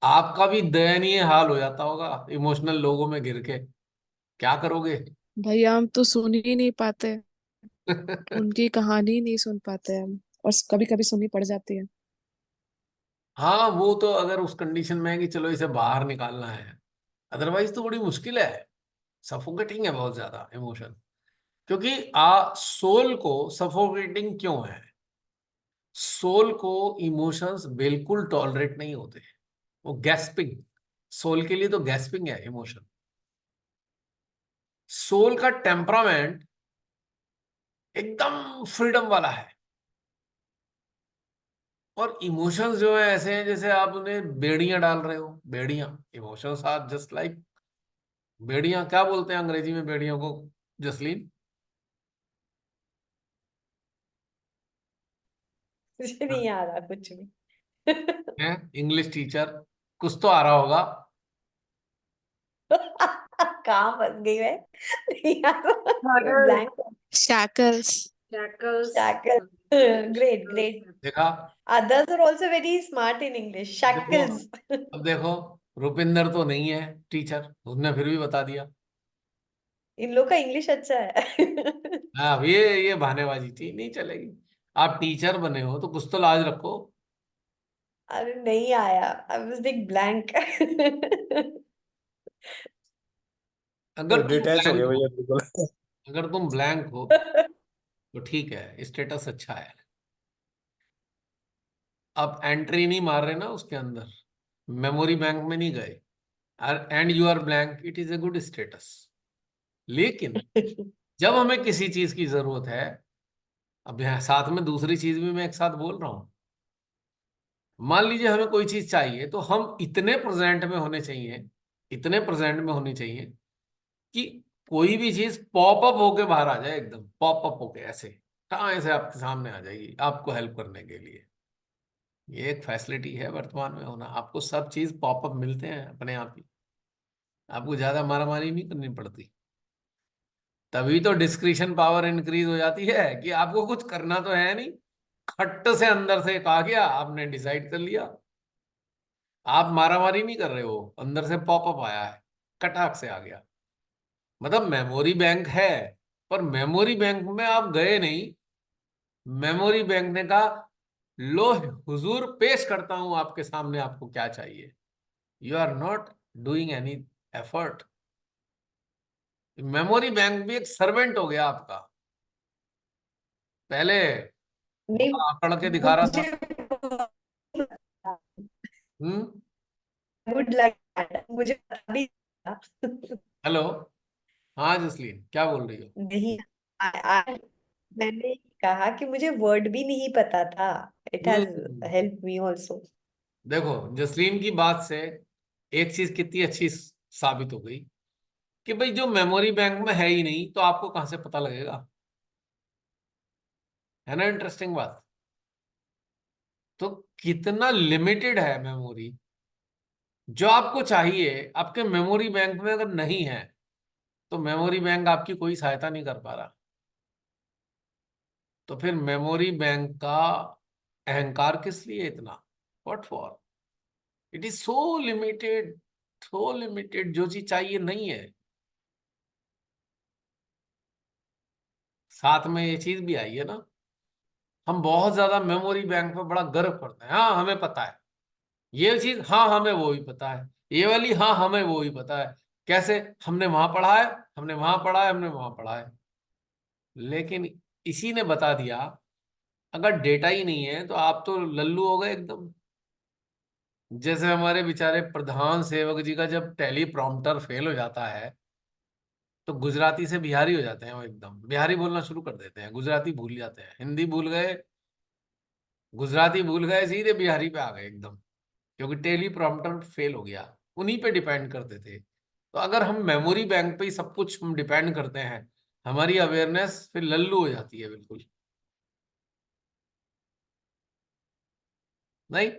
आपका भी दयनीय हाल हो जाता होगा इमोशनल लोगों में घिर के। क्या करोगे? भैया हम तो सुन ही नहीं पाते, उनकी कहानी ही नहीं सुन पाते हम, और कभी कभी सुननी पड़ जाती है। हाँ, वो तो अगर उस कंडीशन में है कि चलो इसे बाहर निकालना है, अदरवाइज तो बड़ी मुश्किल है। सफोकेटिंग है बहुत ज्यादा इमोशन। क्योंकि सोल को सफोकेटिंग क्यों है? सोल को इमोशंस बिल्कुल टॉलरेट नहीं होते, वो गैस्पिंग। सोल के लिए तो गैस्पिंग है इमोशन। सोल का टेम्परामेंट एकदम फ्रीडम वाला है, और इमोशंस जो है ऐसे हैं जैसे आप उन्हें बेड़ियां डाल रहे हो। बेड़ियां, इमोशंस आर जस्ट लाइक बेड़ियां। क्या बोलते हैं अंग्रेजी में बेड़ियों को, जसलीन? मुझे नहीं आ रहा कुछ भी। है इंग्लिश टीचर, कुछ तो आ रहा होगा। कहाँ फंस गई मैं? नहीं आ रहा। Blank. Shackles. Shackles. Shackles. Great, great. देखा? Others are also very smart in English. देखो, Shackles. अब देखो, रुपिंदर तो नहीं है टीचर, उसने फिर भी बता दिया। इन लोग का इंग्लिश अच्छा है। हाँ, ये बहानेबाजी थी, नहीं चलेगी। आप टीचर बने हो तो कुछ तो लाज रखो। अरे नहीं आया। I was like blank. अगर तुम डिटैच हो ब्लैंक गया हो, भैया बिल्कुल। अगर तुम ब्लैंक हो तो ठीक है, स्टेटस अच्छा है। आप एंट्री नहीं मार रहे ना उसके अंदर, मेमोरी बैंक में नहीं गए, and you are blank, it is a good status. लेकिन जब हमें किसी चीज की जरूरत है, अब यहाँ साथ में दूसरी चीज भी मैं एक साथ बोल रहा हूं। मान लीजिए हमें कोई चीज चाहिए, तो हम इतने प्रेजेंट में होने चाहिए, इतने प्रेजेंट में होनी चाहिए कि कोई भी चीज पॉप अप होके बाहर आ जाए, एकदम पॉप अप होके ऐसे कहाँ से आपके सामने आ जाएगी आपको हेल्प करने के लिए। ये एक फैसिलिटी है वर्तमान में होना, आपको सब चीज पॉपअप मिलते हैं अपने आप ही, आपको ज्यादा मारामारी नहीं करनी पड़ती। तभी तो डिस्क्रिशन पावर इंक्रीज हो जाती है कि आपको कुछ करना तो है नहीं, खट्ट से अंदर से कहा गया, आपने डिसाइड कर लिया। आप मारामारी नहीं कर रहे हो, अंदर से पॉपअप आया है, कटाक से आ गया। मतलब मेमोरी बैंक है, पर मेमोरी बैंक में आप गए नहीं। मेमोरी बैंक ने कहा लो हुजूर, पेश करता हूं आपके सामने, आपको क्या चाहिए। You are not doing any effort. Memory bank भी एक सर्वेंट हो गया आपका। पहले नहीं, बड़ा आकड़ के दिखा रहा था। मुझे हम्म। Good luck. मुझे पता भी था। हेलो, हाँ जसलीन, क्या बोल रही हो? नहीं, मैंने कहा कि मुझे वर्ड भी नहीं पता था। It has hmm. Help me also. देखो, जसलीन की बात से एक चीज कितनी अच्छी साबित हो गई कि भाई जो मेमोरी बैंक में है ही नहीं तो आपको कहां से पता लगेगा। है ना इंटरेस्टिंग बात? तो कितना लिमिटेड है मेमोरी। जो आपको चाहिए आपके मेमोरी बैंक में अगर नहीं है, तो मेमोरी बैंक आपकी कोई सहायता नहीं कर पा रहा। तो फिर मेमोरी बैंक का अहंकार किस लिए इतना? What for? It is so limited, so limited, जो चीज चाहिए नहीं है। साथ में ये चीज भी आई है ना, हम बहुत ज्यादा मेमोरी बैंक पे बड़ा गर्व करते हैं। हाँ हमें पता है ये चीज, हाँ हमें वो भी पता है, ये वाली, हाँ हमें वो भी पता है। कैसे? हमने वहां पढ़ा है, हमने वहां पढ़ा है, हमने वहां पढ़ा है। लेकिन इसी ने बता दिया अगर डेटा ही नहीं है तो आप तो लल्लू हो गए एकदम। जैसे हमारे बेचारे प्रधान सेवक जी का जब टेली प्रॉम्प्टर फेल हो जाता है तो गुजराती से बिहारी हो जाते हैं, वो एकदम बिहारी बोलना शुरू कर देते हैं, गुजराती भूल जाते हैं, हिंदी भूल गए, गुजराती भूल गए, सीधे बिहारी पे आ गए एकदम, क्योंकि टेली प्रॉम्प्टर फेल हो गया। उन्हीं पे डिपेंड करते थे। तो अगर हम मेमोरी बैंक पे ही सब कुछ हम डिपेंड करते हैं, हमारी अवेयरनेस फिर लल्लू हो जाती है बिल्कुल। नहीं,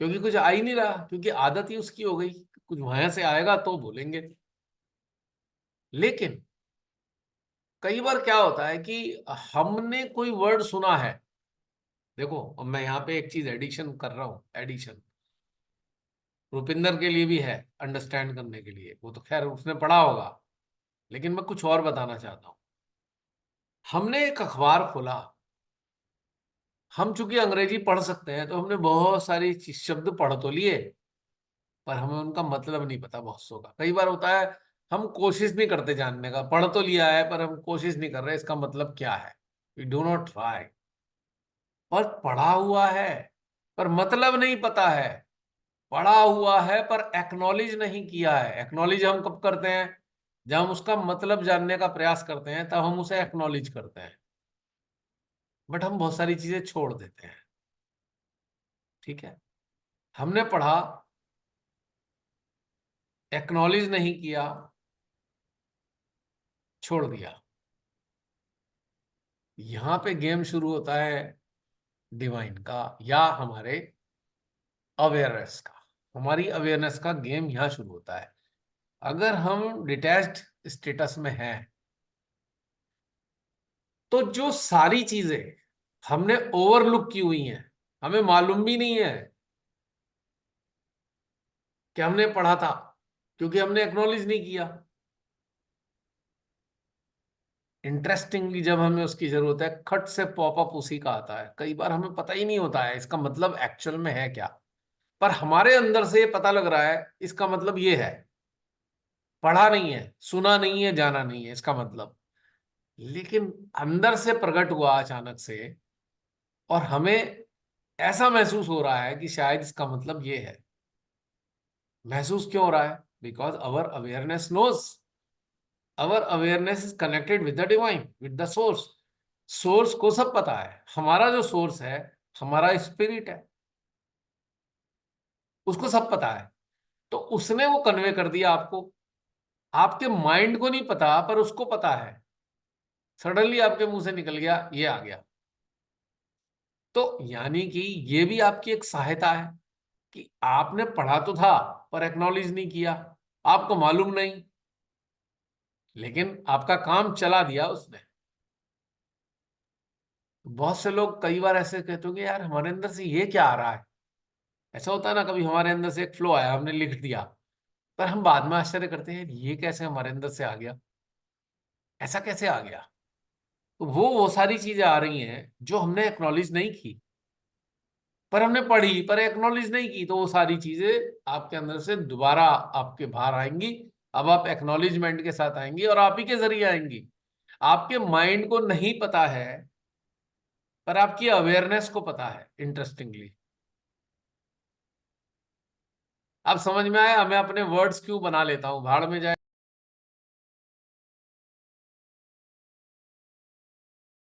क्योंकि कुछ आ ही नहीं रहा, क्योंकि आदत ही उसकी हो गई, कुछ वहां से आएगा तो बोलेंगे। लेकिन कई बार क्या होता है कि हमने कोई वर्ड सुना है, देखो अब मैं यहाँ पे एक चीज एडिशन कर रहा हूँ, एडिशन रुपिंदर के लिए भी है अंडरस्टैंड करने के लिए, वो तो खैर उसने पढ़ा होगा, लेकिन मैं कुछ और बताना चाहता हूँ। हमने एक अखबार खोला, हम चूंकि अंग्रेजी पढ़ सकते हैं तो हमने बहुत सारी शब्द पढ़ तो लिए, पर हमें उनका मतलब नहीं पता। बहुत सौ का कई बार होता है, हम कोशिश नहीं करते जानने का, पढ़ तो लिया है पर हम कोशिश नहीं कर रहे इसका मतलब क्या है। We do not try. पर पढ़ा हुआ है पर मतलब नहीं पता है, पढ़ा हुआ है पर एक्नॉलेज नहीं किया है। एक्नॉलेज हम कब करते हैं? जब हम उसका मतलब जानने का प्रयास करते हैं तब हम उसे एक्नॉलेज करते हैं, बट हम बहुत सारी चीजें छोड़ देते हैं। ठीक है, हमने पढ़ा, एक्नॉलेज नहीं किया, छोड़ दिया। यहां पे गेम शुरू होता है डिवाइन का या हमारे अवेयरनेस का। हमारी अवेयरनेस का गेम यहां शुरू होता है। अगर हम डिटैच्ड स्टेटस में हैं तो जो सारी चीजें हमने ओवरलुक की हुई हैं, हमें मालूम भी नहीं है कि हमने पढ़ा था, क्योंकि हमने एक्नॉलेज नहीं किया। इंटरेस्टिंगली जब हमें उसकी जरूरत है, खट से पॉपअप उसी का आता है। कई बार हमें पता ही नहीं होता है इसका मतलब एक्चुअल में है क्या, पर हमारे अंदर से ये पता लग रहा है इसका मतलब ये है। पढ़ा नहीं है, सुना नहीं है, जाना नहीं है इसका मतलब, लेकिन अंदर से प्रकट हुआ अचानक से, और हमें ऐसा महसूस हो रहा है कि शायद इसका मतलब ये है। महसूस क्यों हो रहा है? Because our awareness knows, our awareness is connected with the divine, with the source. Source को सब पता है, हमारा जो सोर्स है हमारा स्पिरिट है, उसको सब पता है। तो उसने वो कन्वे कर दिया आपको, आपके माइंड को नहीं पता पर उसको पता है। सडनली आपके मुंह से निकल गया, ये आ गया। तो यानी कि ये भी आपकी एक सहायता है कि आपने पढ़ा तो था पर एक्नॉलेज नहीं किया, आपको मालूम नहीं, लेकिन आपका काम चला दिया उसने। बहुत से लोग कई बार ऐसे कहते होंगे, यार हमारे अंदर से ये क्या आ रहा है। ऐसा होता है ना, कभी हमारे अंदर से एक फ्लो आया, हमने लिख दिया, पर हम बाद में आश्चर्य करते हैं ये कैसे हमारे अंदर से आ गया, ऐसा कैसे आ गया। तो वो सारी चीजें आ रही हैं जो हमने एक्नॉलेज नहीं की, पर हमने पढ़ी पर एक्नॉलेज नहीं की, तो वो सारी चीजें आपके अंदर से दोबारा आपके बाहर आएंगी। अब आप एक्नॉलेजमेंट के साथ आएंगी और आप ही के जरिए आएंगी। आपके माइंड को नहीं पता है पर आपकी अवेयरनेस को पता है। इंटरेस्टिंगली अब समझ में आया मैं अपने वर्ड्स क्यों बना लेता हूं, भाड़ में जाए।